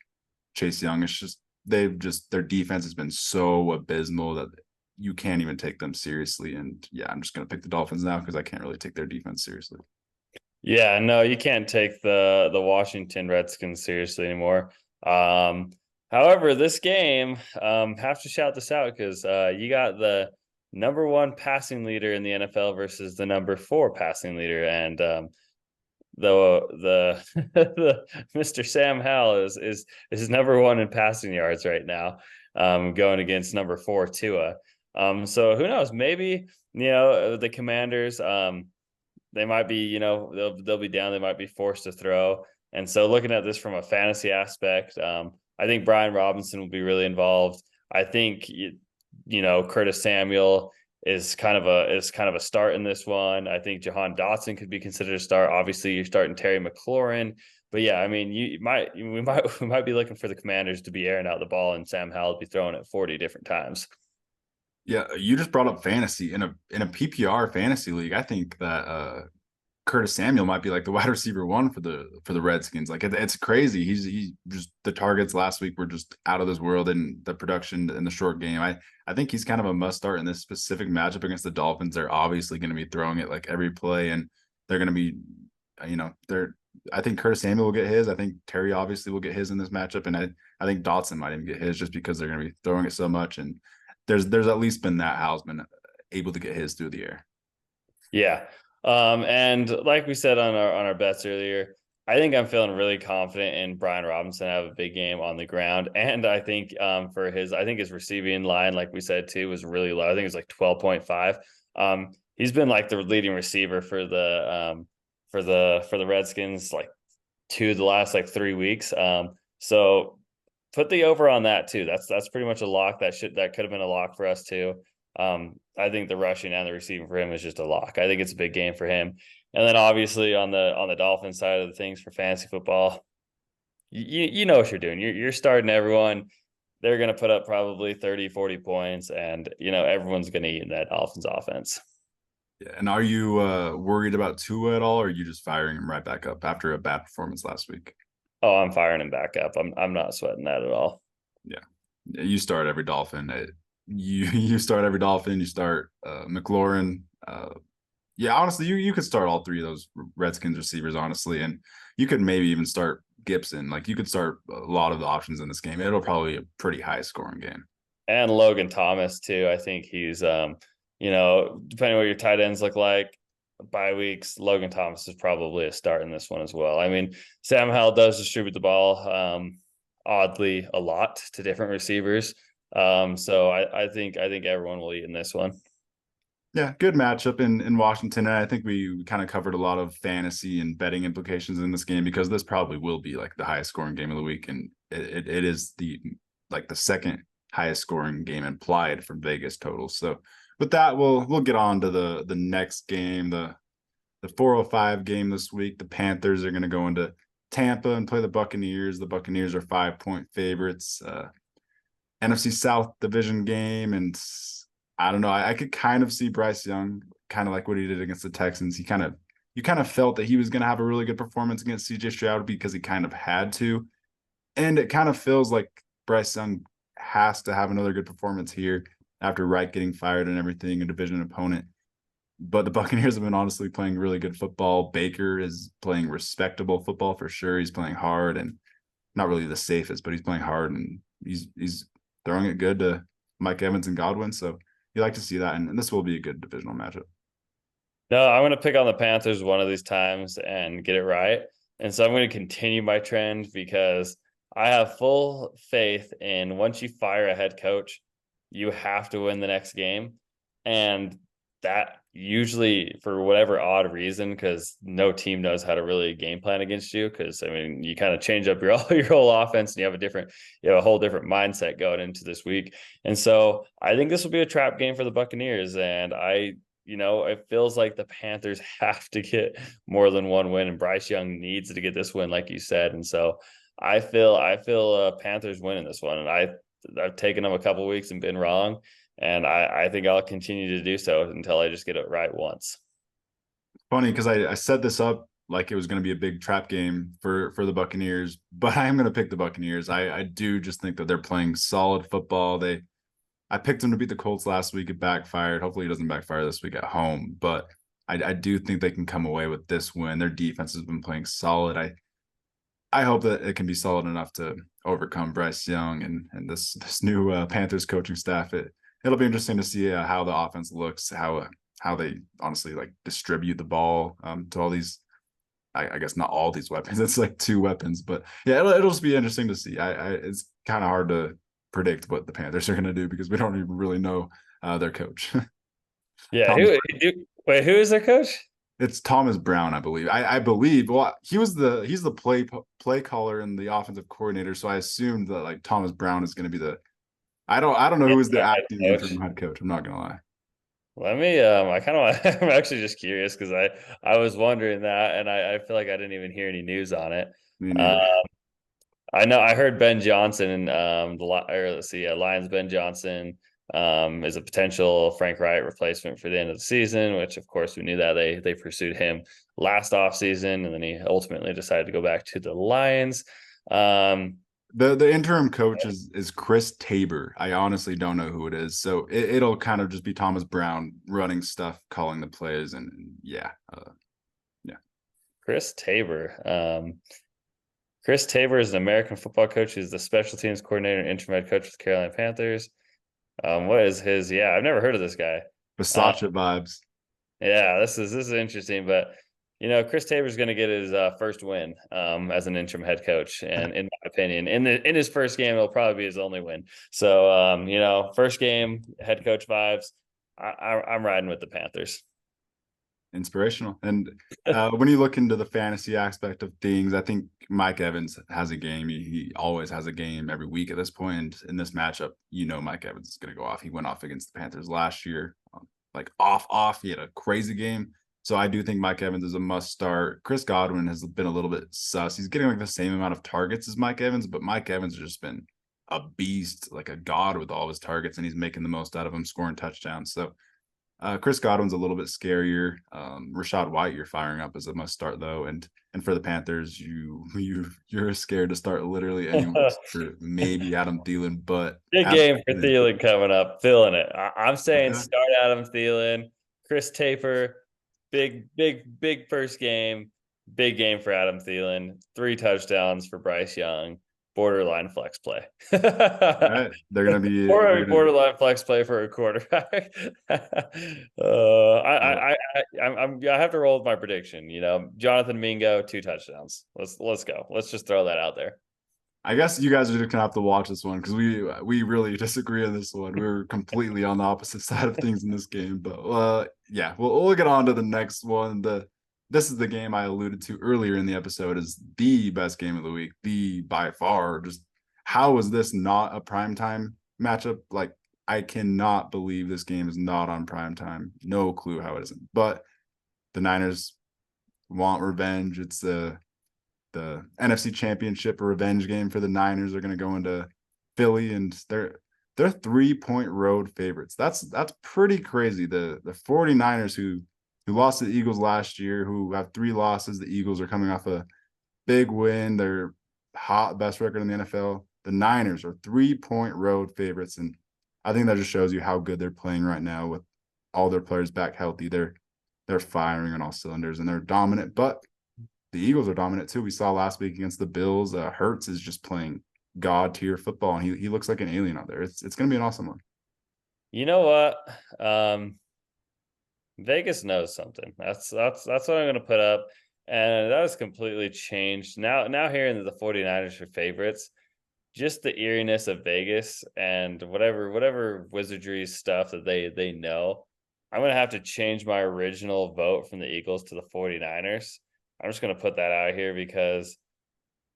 Chase Young, it's just their defense has been so abysmal that you can't even take them seriously. And yeah, I'm just gonna pick the Dolphins now because I can't really take their defense seriously. Yeah, no, you can't take the Washington Redskins seriously anymore. However, this game, have to shout this out because you got the number 1 passing leader in the NFL versus the number 4 passing leader, and the Mr. Sam Howell is number 1 in passing yards right now, going against number 4 Tua. So who knows? Maybe the Commanders, they might be, they'll be down. They might be forced to throw. And so looking at this from a fantasy aspect, I think Brian Robinson will be really involved. I think Curtis Samuel is kind of a start in this one. I think Jahan Dotson could be considered a start. Obviously, you're starting Terry McLaurin, but yeah, I mean, we might be looking for the Commanders to be airing out the ball and Sam Howell be throwing it 40 different times. Yeah, you just brought up fantasy in a PPR fantasy league. I think that Curtis Samuel might be like the wide receiver 1 for the Redskins. Like it's crazy. He just the targets last week were just out of this world, and the production in the short game. I think he's kind of a must start in this specific matchup against the Dolphins. They're obviously going to be throwing it like every play, and they're going to be, I think Curtis Samuel will get his. I think Terry obviously will get his in this matchup, and I think Dotson might even get his just because they're going to be throwing it so much. And there's at least been that Howell's been able to get his through the air. Yeah. And like we said on our bets earlier, I think I'm feeling really confident in Brian Robinson to have a big game on the ground. And I think his receiving line, like we said too, was really low. I think it was like 12.5. He's been like the leading receiver for the Redskins like the last like 3 weeks. So put the over on that too. That's pretty much a lock. That could have been a lock for us too. I think the rushing and the receiving for him is just a lock. I think it's a big game for him. And then obviously on the Dolphins side of the things for fantasy football, you know what you're doing. You're starting everyone. They're going to put up probably 30, 40 points, and everyone's going to eat in that Dolphins offense. Yeah, and are you worried about Tua at all, or are you just firing him right back up after a bad performance last week? Oh, I'm firing him back up. I'm not sweating that at all. Yeah, you start every Dolphin. You start every Dolphin. You start McLaurin. Yeah, honestly, you could start all 3 of those Redskins receivers, honestly, and you could maybe even start Gibson. Like you could start a lot of the options in this game. It'll probably be a pretty high scoring game. And Logan Thomas too. I think he's depending on what your tight ends look like, bye weeks, Logan Thomas is probably a start in this one as well. I mean, Sam Howell does distribute the ball oddly a lot to different receivers. So I think everyone will eat in this one. Yeah, good matchup in Washington. And I think we kind of covered a lot of fantasy and betting implications in this game because this probably will be like the highest scoring game of the week. And it is the second highest scoring game implied from Vegas totals. So with that, we'll get on to the next game, the 405 game this week. The Panthers are going to go into Tampa and play the Buccaneers. The Buccaneers are 5-point favorites. NFC South division game, and I don't know. I could kind of see Bryce Young kind of like what he did against the Texans. You kind of felt that he was going to have a really good performance against CJ Stroud because he kind of had to, and it kind of feels like Bryce Young has to have another good performance here after Wright getting fired and everything, a division opponent. But the Buccaneers have been honestly playing really good football. Baker is playing respectable football for sure. He's playing hard and not really the safest, but he's playing hard and he's throwing it good to Mike Evans and Godwin. So you like to see that, and this will be a good divisional matchup. No, I'm going to pick on the Panthers one of these times and get it right. And so I'm going to continue my trend because I have full faith in once you fire a head coach, you have to win the next game. And that usually, for whatever odd reason, because no team knows how to really game plan against you, because I mean, you kind of change up your whole offense and you have a whole different mindset going into this week. And so I think this will be a trap game for the Buccaneers. And it feels like the Panthers have to get more than one win, and Bryce Young needs to get this win, like you said. And so I feel Panthers winning this one, and I've taken them a couple weeks and been wrong, and I think I'll continue to do so until I just get it right once. Funny because I set this up like it was going to be a big trap game for the Buccaneers, but I am going to pick the Buccaneers. I do just think that they're playing solid football. I picked them to beat the Colts last week. It backfired. Hopefully it doesn't backfire this week at home, but I do think they can come away with this win. Their defense has been playing solid. I hope that it can be solid enough to overcome Bryce Young and this new Panthers coaching staff. It'll be interesting to see how the offense looks, how they honestly like distribute the ball to all these. I guess not all these weapons. It's like 2 weapons, but yeah, it'll just be interesting to see. It's kind of hard to predict what the Panthers are going to do because we don't even really know their coach. Yeah, who is their coach? It's Thomas Brown, I believe. I believe. Well, he's the play caller and the offensive coordinator, so I assumed that like Thomas Brown is going to be the. I don't know who is the acting interim head coach. I'm not going to lie. Let me I'm actually just curious because I was wondering that, and I feel like I didn't even hear any news on it. Me neither. I know I heard Ben Johnson, Lions Ben Johnson is a potential Frank Wright replacement for the end of the season, which of course we knew that they pursued him last offseason, and then he ultimately decided to go back to the Lions. The interim coach is Chris Tabor. I honestly don't know who it is, so it'll kind of just be Thomas Brown running stuff, calling the plays, and yeah. Chris Tabor. Chris Tabor is an American football coach who's the special teams coordinator and interim head coach with the Carolina Panthers. What is his? Yeah, I've never heard of this guy. Versace vibes. Yeah, this is interesting, but Chris Tabor's going to get his first win as an interim head coach, and in my opinion, in his first game, it'll probably be his only win. So, first game, head coach vibes. I'm riding with the Panthers. Inspirational. And when you look into the fantasy aspect of things, I think Mike Evans has a game. He always has a game every week at this point. In this matchup, Mike Evans is going to go off. He went off against the Panthers last year, like off. He had a crazy game. So I do think Mike Evans is a must start. Chris Godwin has been a little bit sus. He's getting like the same amount of targets as Mike Evans, but Mike Evans has just been a beast, like a god with all of his targets, and he's making the most out of them, scoring touchdowns. So Chris Godwin's a little bit scarier. Rachaad White, you're firing up as a must start though, and for the Panthers, you're scared to start literally anyone for maybe Adam Thielen, but big game for Thielen coming up. Feeling it. I'm saying start Adam Thielen, Chris Tabor. Big first game. Big game for Adam Thielen. 3 touchdowns for Bryce Young. borderline flex play. Right. Borderline flex play for a quarterback. I have to roll with my prediction. Jonathan Mingo, 2 touchdowns. Let's go. Let's just throw that out there. I guess you guys are just gonna have to watch this one because we really disagree on this one. We're completely on the opposite side of things in this game. But yeah, we'll get on to the next one. This is the game I alluded to earlier in the episode as the best game of the week, the by far. Just how is this not a primetime matchup? Like, I cannot believe this game is not on primetime. No clue how it isn't. But the Niners want revenge. It's the NFC Championship revenge game for the Niners. They're going to go into Philly, and they're 3-point road favorites. That's pretty crazy. The 49ers who lost to the Eagles last year, who have 3 losses. The Eagles are coming off a big win. They're hot, best record in the NFL. The Niners are 3-point road favorites, and I think that just shows you how good they're playing right now with all their players back healthy. They're firing on all cylinders, and they're dominant, but the Eagles are dominant too. We saw last week against the Bills. Hurts is just playing god tier football, and he looks like an alien out there. It's going to be an awesome one. You know what? Vegas knows something. That's what I'm going to put up, and that has completely changed. Now hearing that the 49ers are favorites, just the eeriness of Vegas and whatever wizardry stuff that they know, I'm going to have to change my original vote from the Eagles to the 49ers. I'm just going to put that out here because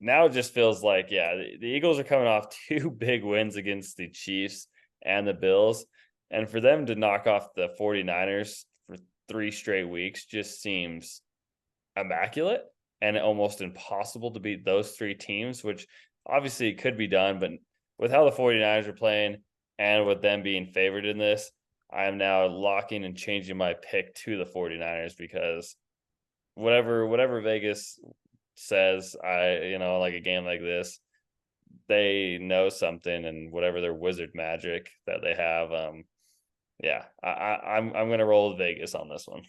now it just feels like, the Eagles are coming off 2 big wins against the Chiefs and the Bills. And for them to knock off the 49ers for 3 straight weeks just seems immaculate and almost impossible to beat those 3 teams, which obviously could be done. But with how the 49ers are playing and with them being favored in this, I am now locking and changing my pick to the 49ers because whatever Vegas says, like a game like this, they know something, and whatever their wizard magic that they have, I'm going to roll with Vegas on this one.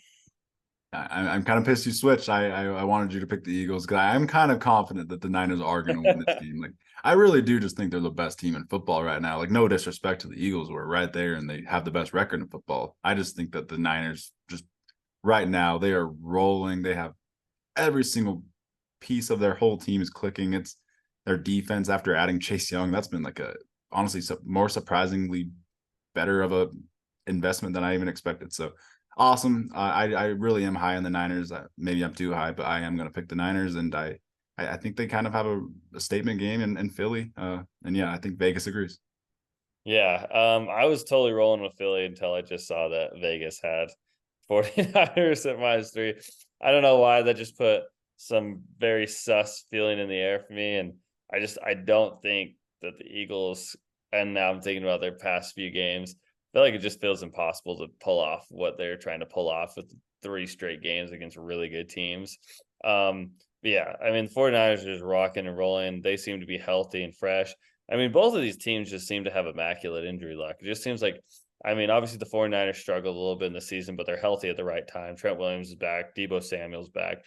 I'm kind of pissed you switched. I wanted you to pick the Eagles because I'm kind of confident that the Niners are going to win this game. Like, I really do just think they're the best team in football right now. Like, no disrespect to the Eagles, we're right there and they have the best record in football. I just think that the Niners just right now, they are rolling. They have every single piece of their whole team is clicking. It's their defense after adding Chase Young. That's been like honestly more surprisingly better of a investment than I even expected. So awesome. I really am high on the Niners. Maybe I'm too high, but I am going to pick the Niners, and I think they kind of have a statement game in Philly. And yeah, I think Vegas agrees. Yeah, I was totally rolling with Philly until I just saw that Vegas had 49ers at -3. I don't know why, that just put some very sus feeling in the air for me. And I don't think that the Eagles, and now I'm thinking about their past few games, I feel like it just feels impossible to pull off what they're trying to pull off with 3 straight games against really good teams. But yeah, I mean, the 49ers are just rocking and rolling. They seem to be healthy and fresh. I mean, both of these teams just seem to have immaculate injury luck. It just seems like, I mean, obviously the 49ers struggled a little bit in the season, but they're healthy at the right time. Trent Williams is back. Deebo Samuel's back.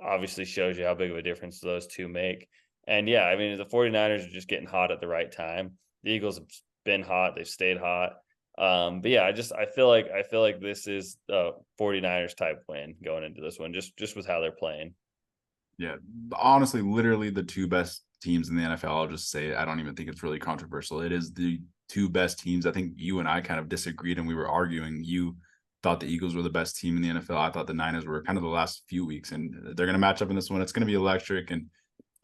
Obviously shows you how big of a difference those 2 make. And yeah, I mean, the 49ers are just getting hot at the right time. The Eagles have been hot. They've stayed hot. But yeah, I feel like this is a 49ers type win going into this one, just with how they're playing. Yeah, honestly, literally the 2 best teams in the NFL. I'll just say it. I don't even think it's really controversial. It is the 2 best teams. I think you and I kind of disagreed and we were arguing. You thought the Eagles were the best team in the NFL. I thought the Niners were kind of the last few weeks, and they're going to match up in this one. It's going to be electric, and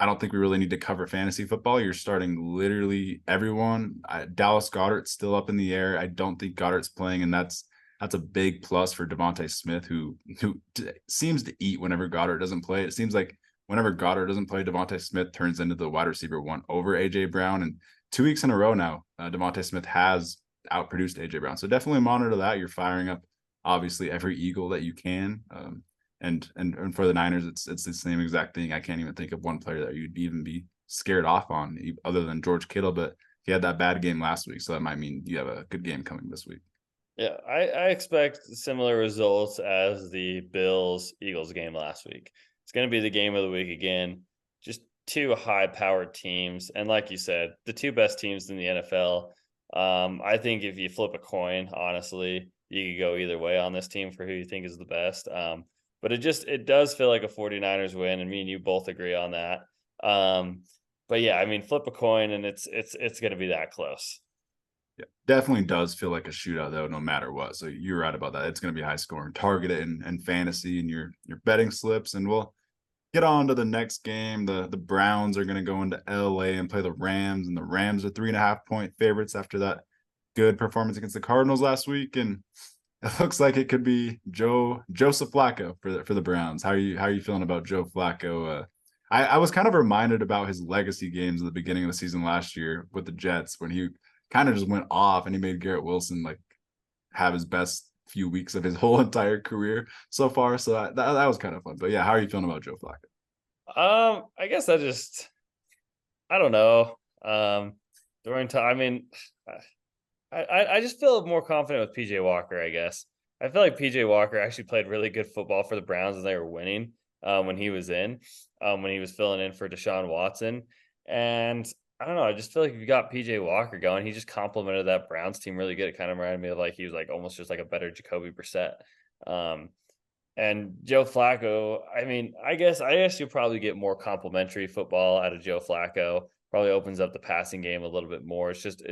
I don't think we really need to cover fantasy football. You're starting literally everyone. Dallas Goedert's still up in the air. I don't think Goddard's playing, and that's a big plus for Devontae Smith, who seems to eat whenever Goddard doesn't play. It seems like whenever Goddard doesn't play, Devontae Smith turns into the wide receiver 1 over A.J. Brown. And 2 weeks in a row now, Devontae Smith has outproduced A.J. Brown. So definitely monitor that. You're firing up, obviously, every Eagle that you can. And for the Niners, it's the same exact thing. I can't even think of one player that you'd even be scared off on other than George Kittle, but he had that bad game last week. So that might mean you have a good game coming this week. Yeah, I expect similar results as the Bills-Eagles game last week. It's going to be the game of the week again. Just two high-powered teams, and like you said, the two best teams in the NFL. I think if you flip a coin, honestly, you could go either way on this team for who you think is the best. But it does feel like a 49ers win, and me and you both agree on that. But yeah, I mean, flip a coin, and it's going to be that close. Yeah, definitely does feel like a shootout though, no matter what. So you're right about that. It's going to be high scoring. Target it and fantasy and your betting slips, and we'll get on to the next game. The Browns are going to go into LA and play the Rams, and the Rams are 3.5-point favorites after that good performance against the Cardinals last week. And it looks like it could be Joseph Flacco for the Browns. How are you feeling about Joe Flacco? I was kind of reminded about his legacy games at the beginning of the season last year with the Jets when he kind of just went off and he made Garrett Wilson like have his best few weeks of his whole entire career so far. So that was kind of fun. But yeah, how are you feeling about Joe Flacco? I guess I don't know. During time, I mean, I just feel more confident with PJ Walker, I guess. I feel like PJ Walker actually played really good football for the Browns and they were winning when he was when he was filling in for Deshaun Watson. And I don't know, I just feel like if you got PJ Walker going, he just complemented that Browns team really good. It kind of reminded me of like he was like almost just like a better Jacoby Brissett. Um, and Joe Flacco, I mean, I guess you'll probably get more complimentary football out of Joe Flacco. Probably opens up the passing game a little bit more. It's just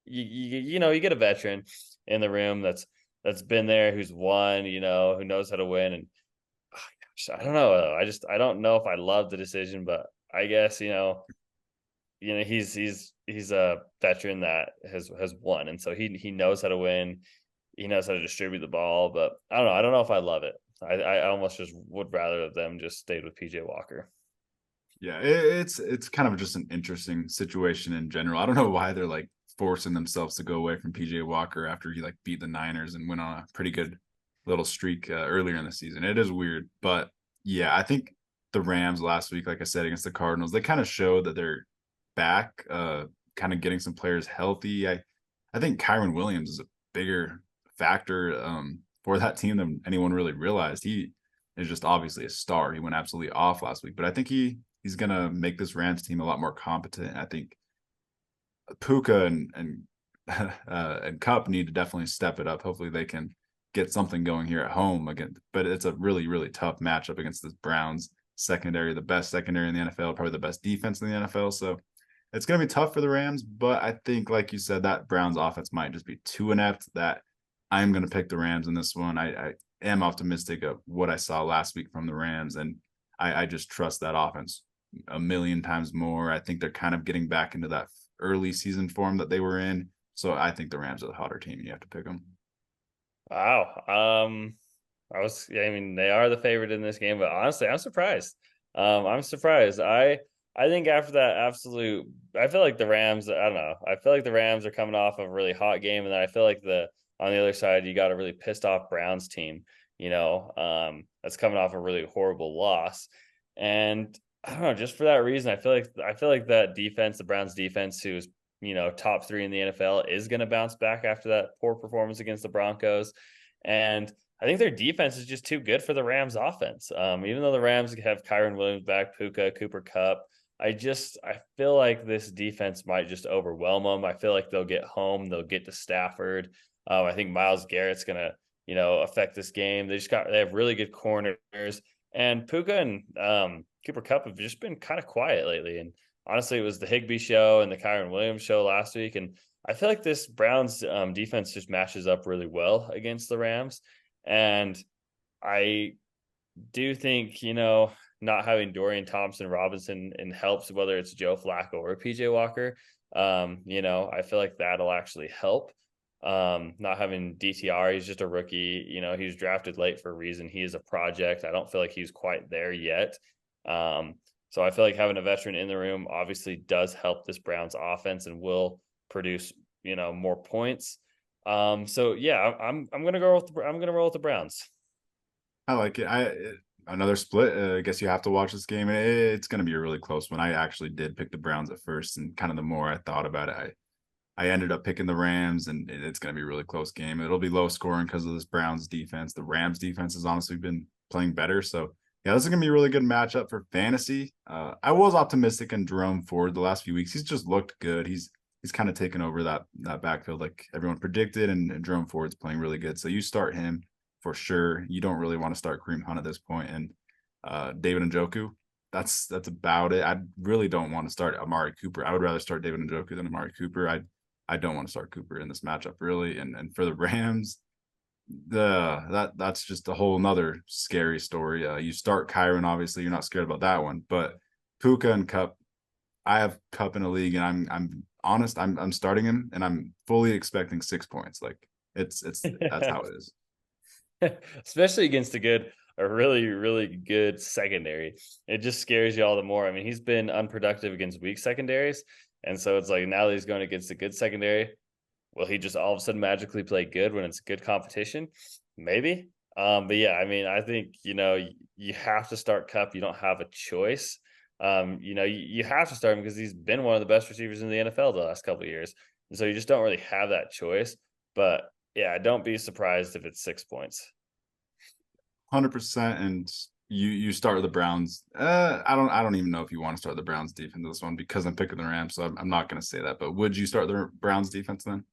you get a veteran in the room that's been there, who's won, who knows how to win. And oh, gosh, I don't know. I don't know if I love the decision, but I guess he's a veteran that has won, and so he knows how to win. He knows how to distribute the ball, but I don't know. I don't know if I love it. I almost just would rather them just stayed with PJ Walker. Yeah, it's kind of just an interesting situation in general. I don't know why they're like forcing themselves to go away from PJ Walker after he like beat the Niners and went on a pretty good little streak earlier in the season. It is weird, but yeah, I think the Rams last week, like I said, against the Cardinals, they kind of showed that they're back, kind of getting some players healthy. I think Kyron Williams is a bigger factor for that team than anyone really realized. He is just obviously a star. He went absolutely off last week, but I think he's gonna make this Rams team a lot more competent. I think Puka and Cup need to definitely step it up. Hopefully they can get something going here at home again. But it's a really, really tough matchup against this Browns secondary, the best secondary in the NFL, probably the best defense in the NFL. So it's going to be tough for the Rams, but I think, like you said, that Browns offense might just be too inept that I'm going to pick the Rams in this one. I am optimistic of what I saw last week from the Rams, and I just trust that offense a million times more. I think they're kind of getting back into that early season form that they were in. So I think the Rams are the hotter team. You have to pick them. Wow. I mean, they are the favorite in this game, but honestly, I'm surprised. I'm surprised. I think after that absolute, I feel like the Rams, I don't know. I feel like the Rams are coming off of a really hot game. And then I feel like on the other side, you got a really pissed off Browns team, that's coming off a really horrible loss. And I don't know, just for that reason, I feel like that defense, the Browns defense, who's top 3 in the NFL, is going to bounce back after that poor performance against the Broncos. And I think their defense is just too good for the Rams offense. Even though the Rams have Kyron Williams back, Puka, Cooper Kupp, I feel like this defense might just overwhelm them. I feel like they'll get home, they'll get to Stafford. I think Myles Garrett's gonna, affect this game. They have really good corners, and Puka and Cooper Kupp have just been kind of quiet lately. And honestly, it was the Higbee show and the Kyron Williams show last week, and I feel like this Browns defense just matches up really well against the Rams. And I do think, not having Dorian Thompson Robinson and helps, whether it's Joe Flacco or PJ Walker, I feel like that'll actually help. Not having DTR, he's just a rookie. He was drafted late for a reason. He is a project. I don't feel like he's quite there yet. So I feel like having a veteran in the room obviously does help this Browns offense and will produce, more points. So yeah, I'm gonna roll with the Browns. I like it. Another split. I guess you have to watch this game. It's going to be a really close one. I actually did pick the Browns at first, and kind of the more I thought about it, I ended up picking the Rams, and it's going to be a really close game. It'll be low scoring because of this Browns defense. The Rams defense has honestly been playing better, so Yeah, this is gonna be a really good matchup for fantasy. I was optimistic in Jerome Ford the last few weeks. He's just looked good. He's kind of taken over that backfield like everyone predicted, and Jerome Ford's playing really good. So you start him for sure. You don't really want to start Kareem Hunt at this point, and David Njoku. That's about it. I really don't want to start Amari Cooper. I would rather start David Njoku than Amari Cooper. I don't want to start Cooper in this matchup really. And for the Rams, that's just a whole nother scary story. You start Kyron, obviously, you're not scared about that one, but Puka and Cup. I have Cup in a league, and I'm honest. I'm starting him, and I'm fully expecting 6 points. Like it's that's how it is. Especially against a really, really good secondary. It just scares you all the more. I mean, he's been unproductive against weak secondaries. And so it's like now that he's going against a good secondary, will he just all of a sudden magically play good when it's good competition? Maybe. But yeah, I mean, I think, you have to start Cup. You don't have a choice. You have to start him because he's been one of the best receivers in the NFL the last couple of years. And so you just don't really have that choice. But yeah, don't be surprised if it's 6 points. 100%. And you start with the Browns. I don't even know if you want to start the Browns defense this one because I'm picking the Rams, so I'm not going to say that. But would you start the Browns defense then?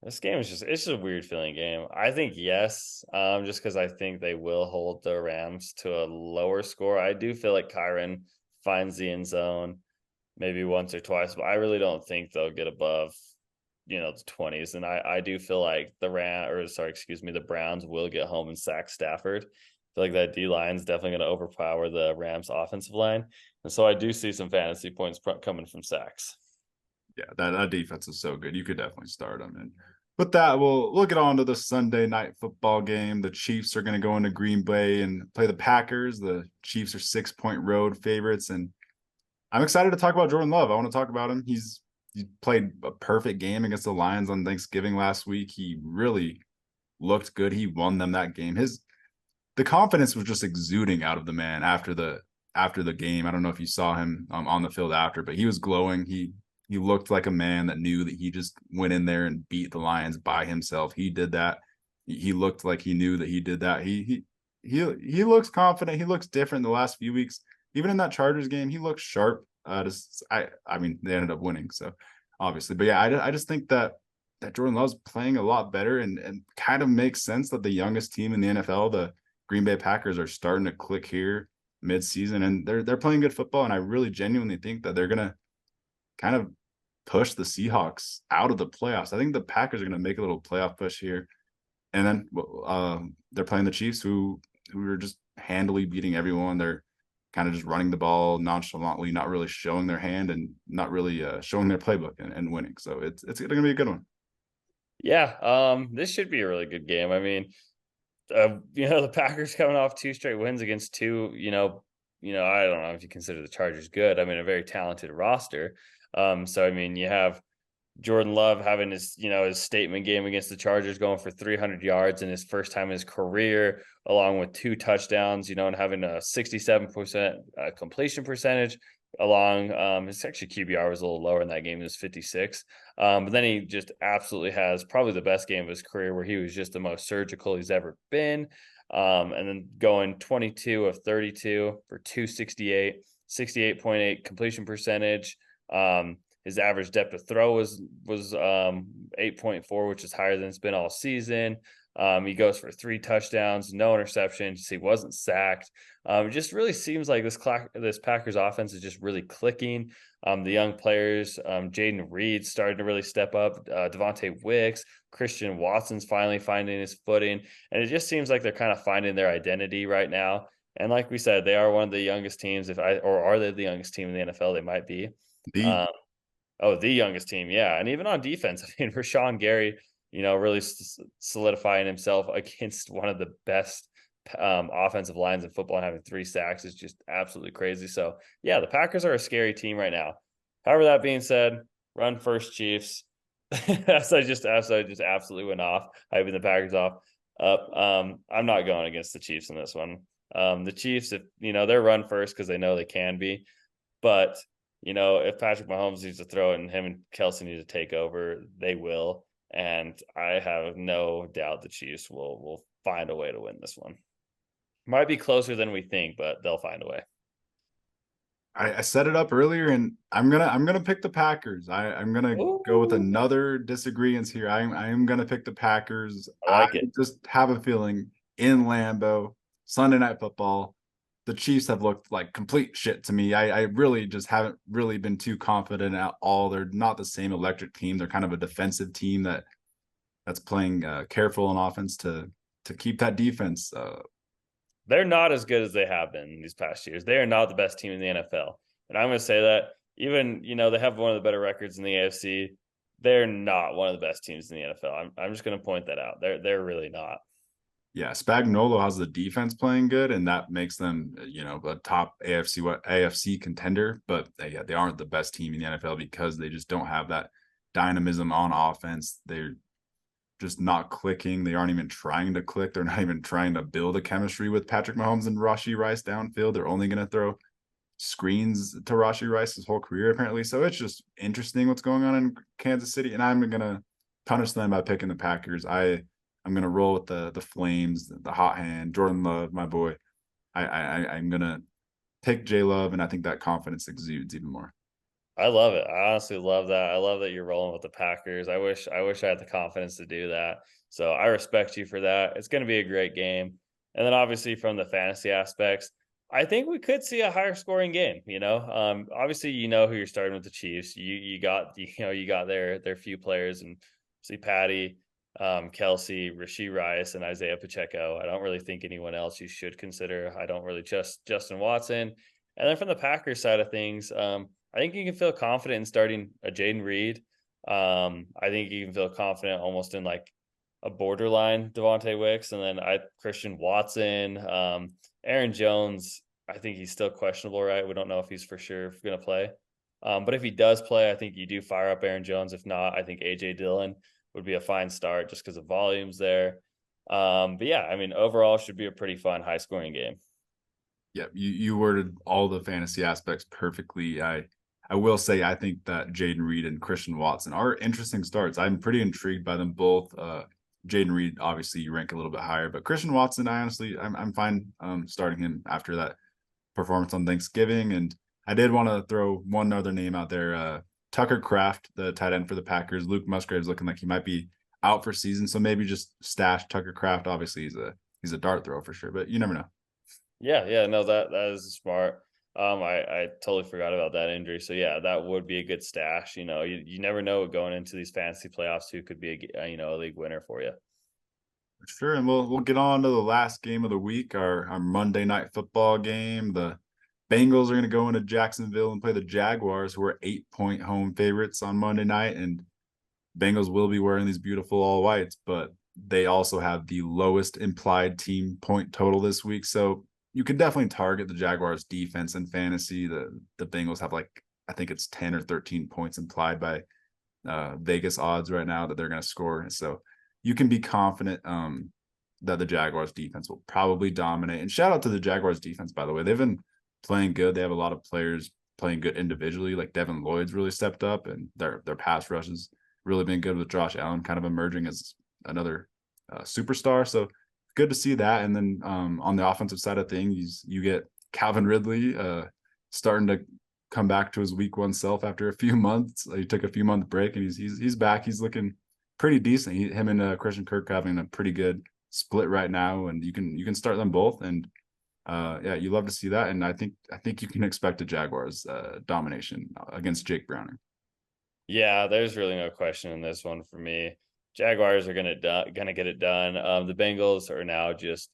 This game is it's just a weird feeling game. I think yes, just because I think they will hold the Rams to a lower score. I do feel like Kyron finds the end zone maybe once or twice, but I really don't think they'll get above, the 20s. And I do feel like the Browns will get home and sack Stafford. I feel like that D line is definitely going to overpower the Rams offensive line. And so I do see some fantasy points coming from sacks. Yeah, that defense is so good. You could definitely start them. And with that, we'll get on to the Sunday night football game. The Chiefs are going to go into Green Bay and play the Packers. The Chiefs are 6-point road favorites, and I'm excited to talk about Jordan Love. I want to talk about him. He played a perfect game against the Lions on Thanksgiving last week. He really looked good. He won them that game. The confidence was just exuding out of the man after the game. I don't know if you saw him on the field after, but he was glowing. He looked like a man that knew that he just went in there and beat the Lions by himself. He did that. He looked like he knew that he did that. He looks confident. He looks different the last few weeks. Even in that Chargers game, he looked sharp. I mean, they ended up winning, so obviously. But yeah, I just think that Jordan Love's playing a lot better, and kind of makes sense that the youngest team in the NFL, the Green Bay Packers, are starting to click here mid-season, and they're playing good football. And I really genuinely think that they're gonna kind of push the Seahawks out of the playoffs. I think the Packers are going to make a little playoff push here, and then they're playing the Chiefs, who are just handily beating everyone. They're kind of just running the ball nonchalantly, not really showing their hand and not really showing their playbook and winning. So it's going to be a good one. Yeah, this should be a really good game. I mean, the Packers coming off 2 straight wins against I don't know if you consider the Chargers good. I mean, a very talented roster. So I mean, you have Jordan Love having his statement game against the Chargers, going for 300 yards in his first time in his career, along with 2 touchdowns, and having a 67% completion percentage. His actually QBR was a little lower in that game. It was 56. But then he just absolutely has probably the best game of his career, where he was just the most surgical he's ever been. And then going 22 of 32 for 268, 68.8 completion percentage. His average depth of throw was 8.4, which is higher than it's been all season. He goes for 3 touchdowns, no interceptions. He wasn't sacked. It just really seems like this Packers offense is just really clicking. The young players, Jaden Reed starting to really step up. Devontae Wicks, Christian Watson's finally finding his footing, and it just seems like they're kind of finding their identity right now. And like we said, they are one of the youngest teams. Or are they the youngest team in the NFL? They might be. The The youngest team, yeah. And even on defense, I mean, Rashawn Gary, really solidifying himself against one of the best offensive lines in football, and having 3 sacks is just absolutely crazy. So, yeah, the Packers are a scary team right now. However, that being said, run first, Chiefs. As I just absolutely went off, hyping the Packers up. I'm not going against the Chiefs in this one. The Chiefs, if they're run first because they know they can be, but if Patrick Mahomes needs to throw it and him and Kelsey need to take over, they will. And I have no doubt the Chiefs will find a way to win this one. Might be closer than we think, but they'll find a way. I set it up earlier, and I'm gonna pick the Packers. I'm gonna go with Ooh, another disagreement here. I'm gonna pick the Packers. I I like it. just have a feeling in Lambeau, Sunday Night Football, the Chiefs have looked like complete shit to me. I really just haven't really been too confident at all. They're not the same electric team. They're kind of a defensive team that's playing careful on offense to keep that defense. They're not as good as they have been these past years. They are not the best team in the NFL. And I'm going to say that even, they have one of the better records in the AFC. They're not one of the best teams in the NFL. I'm just going to point that out. They're really not. Yeah, Spagnuolo has the defense playing good, and that makes them, a top AFC contender. But yeah, they aren't the best team in the NFL because they just don't have that dynamism on offense. They're just not clicking. They aren't even trying to click. They're not even trying to build a chemistry with Patrick Mahomes and Rashee Rice downfield. They're only going to throw screens to Rashee Rice his whole career, apparently. So it's just interesting what's going on in Kansas City, and I'm going to punish them by picking the Packers. I'm gonna roll with the Flames, the hot hand, Jordan Love, my boy. I'm gonna pick J Love, and I think that confidence exudes even more. I love it. I honestly love that. I love that you're rolling with the Packers. I wish I had the confidence to do that. So I respect you for that. It's going to be a great game. And then obviously from the fantasy aspects, I think we could see a higher scoring game, Obviously who you're starting with the Chiefs. You got their few players and see Patty, Kelsey, Rashee Rice, and Isaiah Pacheco. I don't really think anyone else you should consider. I don't really just Justin Watson. And then from the Packers side of things, I think you can feel confident in starting a Jaden Reed. I think you can feel confident almost in like a borderline Devontae Wicks, and then Christian Watson, Aaron Jones. I think he's still questionable, right? We don't know if he's for sure going to play. But if he does play, I think you do fire up Aaron Jones. If not, I think AJ Dillon would be a fine start just because of volumes there. But yeah, I mean, overall should be a pretty fun, high scoring game. Yeah, you worded all the fantasy aspects perfectly. I will say I think that Jaden Reed and Christian Watson are interesting starts. I'm pretty intrigued by them both. Jaden Reed, obviously, you rank a little bit higher, but Christian Watson, I'm fine starting him after that performance on Thanksgiving. And I did want to throw one other name out there. Tucker Kraft, the tight end for the Packers. Luke Musgrave is looking like he might be out for season, so maybe just stash Tucker Kraft. Obviously, he's a dart throw for sure, but you never know. Yeah, no, that is smart. I totally forgot about that injury. So yeah, that would be a good stash. You never know going into these fantasy playoffs who could be a league winner for you. Sure, and we'll get on to the last game of the week, our Monday night football game. The Bengals are going to go into Jacksonville and play the Jaguars, who are 8-point home favorites on Monday night. And Bengals will be wearing these beautiful all whites, but they also have the lowest implied team point total this week. So you can definitely target the Jaguars defense in fantasy. The Bengals have I think it's 10 or 13 points implied by Vegas odds right now that they're going to score. So you can be confident that the Jaguars defense will probably dominate. And shout out to the Jaguars defense, by the way. They've been playing good. They have a lot of players playing good individually. Like Devin Lloyd's really stepped up, and their pass rush has really been good with Josh Allen kind of emerging as another superstar. So good to see that. And then on the offensive side of things, you get Calvin Ridley starting to come back to his week one self after a few months. He took a few month break, and he's back. He's looking pretty decent. Him and Christian Kirk having a pretty good split right now, and you can start them both. And yeah, you love to see that. And I think you can expect a Jaguars domination against Jake Browning. Yeah, there's really no question in this one for me. Jaguars are gonna get it done. The Bengals are now just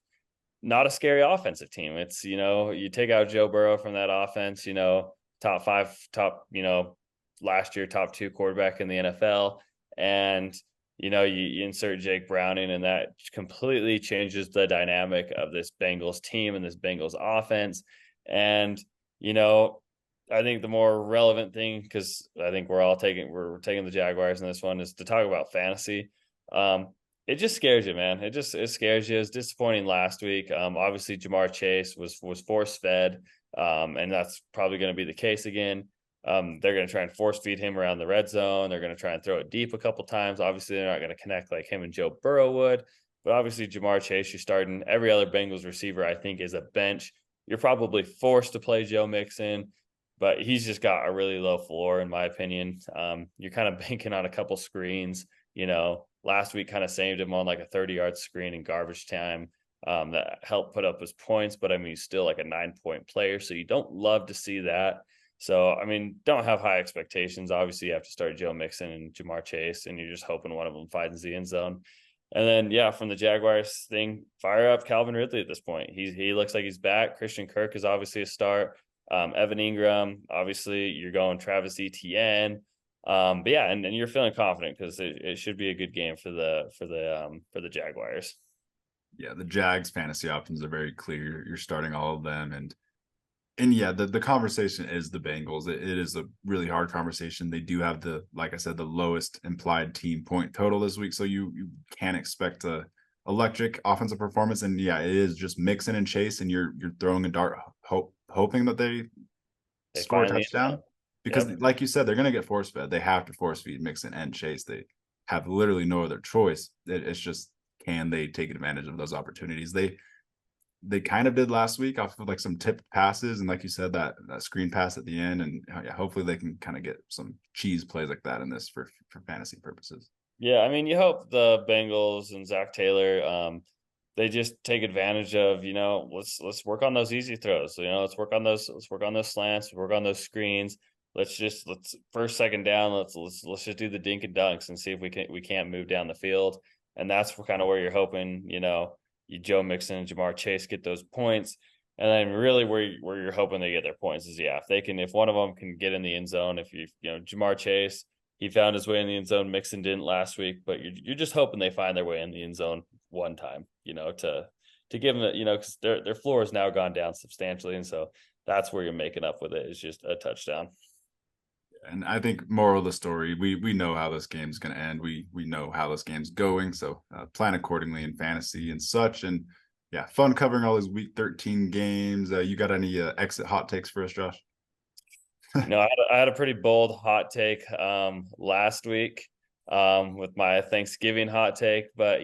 not a scary offensive team. It's you take out Joe Burrow from that offense. Top five, last year top two quarterback in the NFL, and you insert Jake Browning, and that completely changes the dynamic of this Bengals team and this Bengals offense. And I think the more relevant thing, because I think we're taking the Jaguars in this one, is to talk about fantasy. It just scares you, man. It scares you. It's disappointing last week. Obviously Jamar Chase was force fed, and that's probably going to be the case again. They're going to try and force feed him around the red zone. They're going to try and throw it deep a couple times. Obviously, they're not going to connect like him and Joe Burrow would, But obviously, Jamar Chase, you're starting. Every other Bengals receiver, I think, is a bench. You're probably forced to play Joe Mixon, but he's just got a really low floor, in my opinion. You're kind of banking on a couple screens. Last week kind of saved him on like a 30-yard screen in garbage time that helped put up his points. But I mean, he's still like a 9-point player, so you don't love to see that. So, I mean, don't have high expectations. Obviously, you have to start Joe Mixon and Jamar Chase, and you're just hoping one of them finds the end zone. And then, yeah, from the Jaguars thing, fire up Calvin Ridley at this point. He looks like he's back. Christian Kirk is obviously a start. Evan Ingram, obviously, you're going Travis Etienne. But yeah, and you're feeling confident because it should be a good game for the Jaguars. Yeah, the Jags fantasy options are very clear. You're starting all of them, and yeah, the conversation is the Bengals. It is a really hard conversation. They do have like I said, the lowest implied team point total this week, so you can't expect a electric offensive performance. And yeah, it is just Mixon and Chase, and you're throwing a dart, hoping that they score a touchdown. Because, like you said, they're going to get force fed. They have to force feed Mixon and Chase. They have literally no other choice. It's just, can they take advantage of those opportunities? They kind of did last week off of like some tipped passes, and like you said, that screen pass at the end, and yeah, hopefully they can kind of get some cheese plays like that in this for fantasy purposes. Yeah, I mean, you hope the Bengals and Zach Taylor, they just take advantage of, let's work on those easy throws. Let's work on those slants, work on those screens. Let's first, second down, let's just do the dink and dunks and see if we can't move down the field. And that's kind of where you're hoping, Joe Mixon and Jamar Chase get those points. And then really where you're hoping they get their points is, yeah, if one of them can get in the end zone, if Jamar Chase, he found his way in the end zone, Mixon didn't last week, but you're just hoping they find their way in the end zone one time, to give them, because their floor has now gone down substantially. And so that's where you're making up with it, is just a touchdown. And I think moral of the story, we know how this game's going to end. We know how this game's going. So plan accordingly in fantasy and such. And yeah, fun covering all these week 13 games. You got any exit hot takes for us, Josh? I had a pretty bold hot take last week with my Thanksgiving hot take, but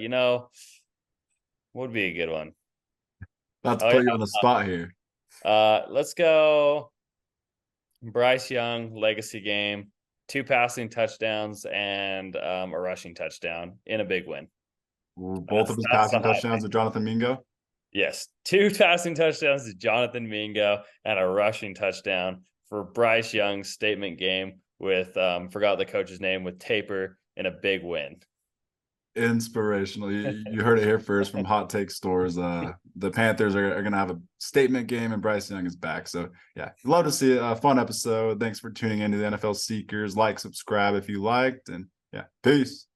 would be a good one. Let's put you on the spot here. Let's go Bryce Young legacy game, 2 passing touchdowns and a rushing touchdown in a big win. Both of his passing touchdowns to Jonathan Mingo? Yes, 2 passing touchdowns to Jonathan Mingo and a rushing touchdown for Bryce Young's statement game with forgot the coach's name, with Taper, in a big win. Inspirational. You heard it here first from Hot Take Stores. The Panthers are going to have a statement game, and Bryce Young is back. So yeah, love to see it. A fun episode. Thanks for tuning into the NFL Seekers. Like, subscribe if you liked, and yeah, peace.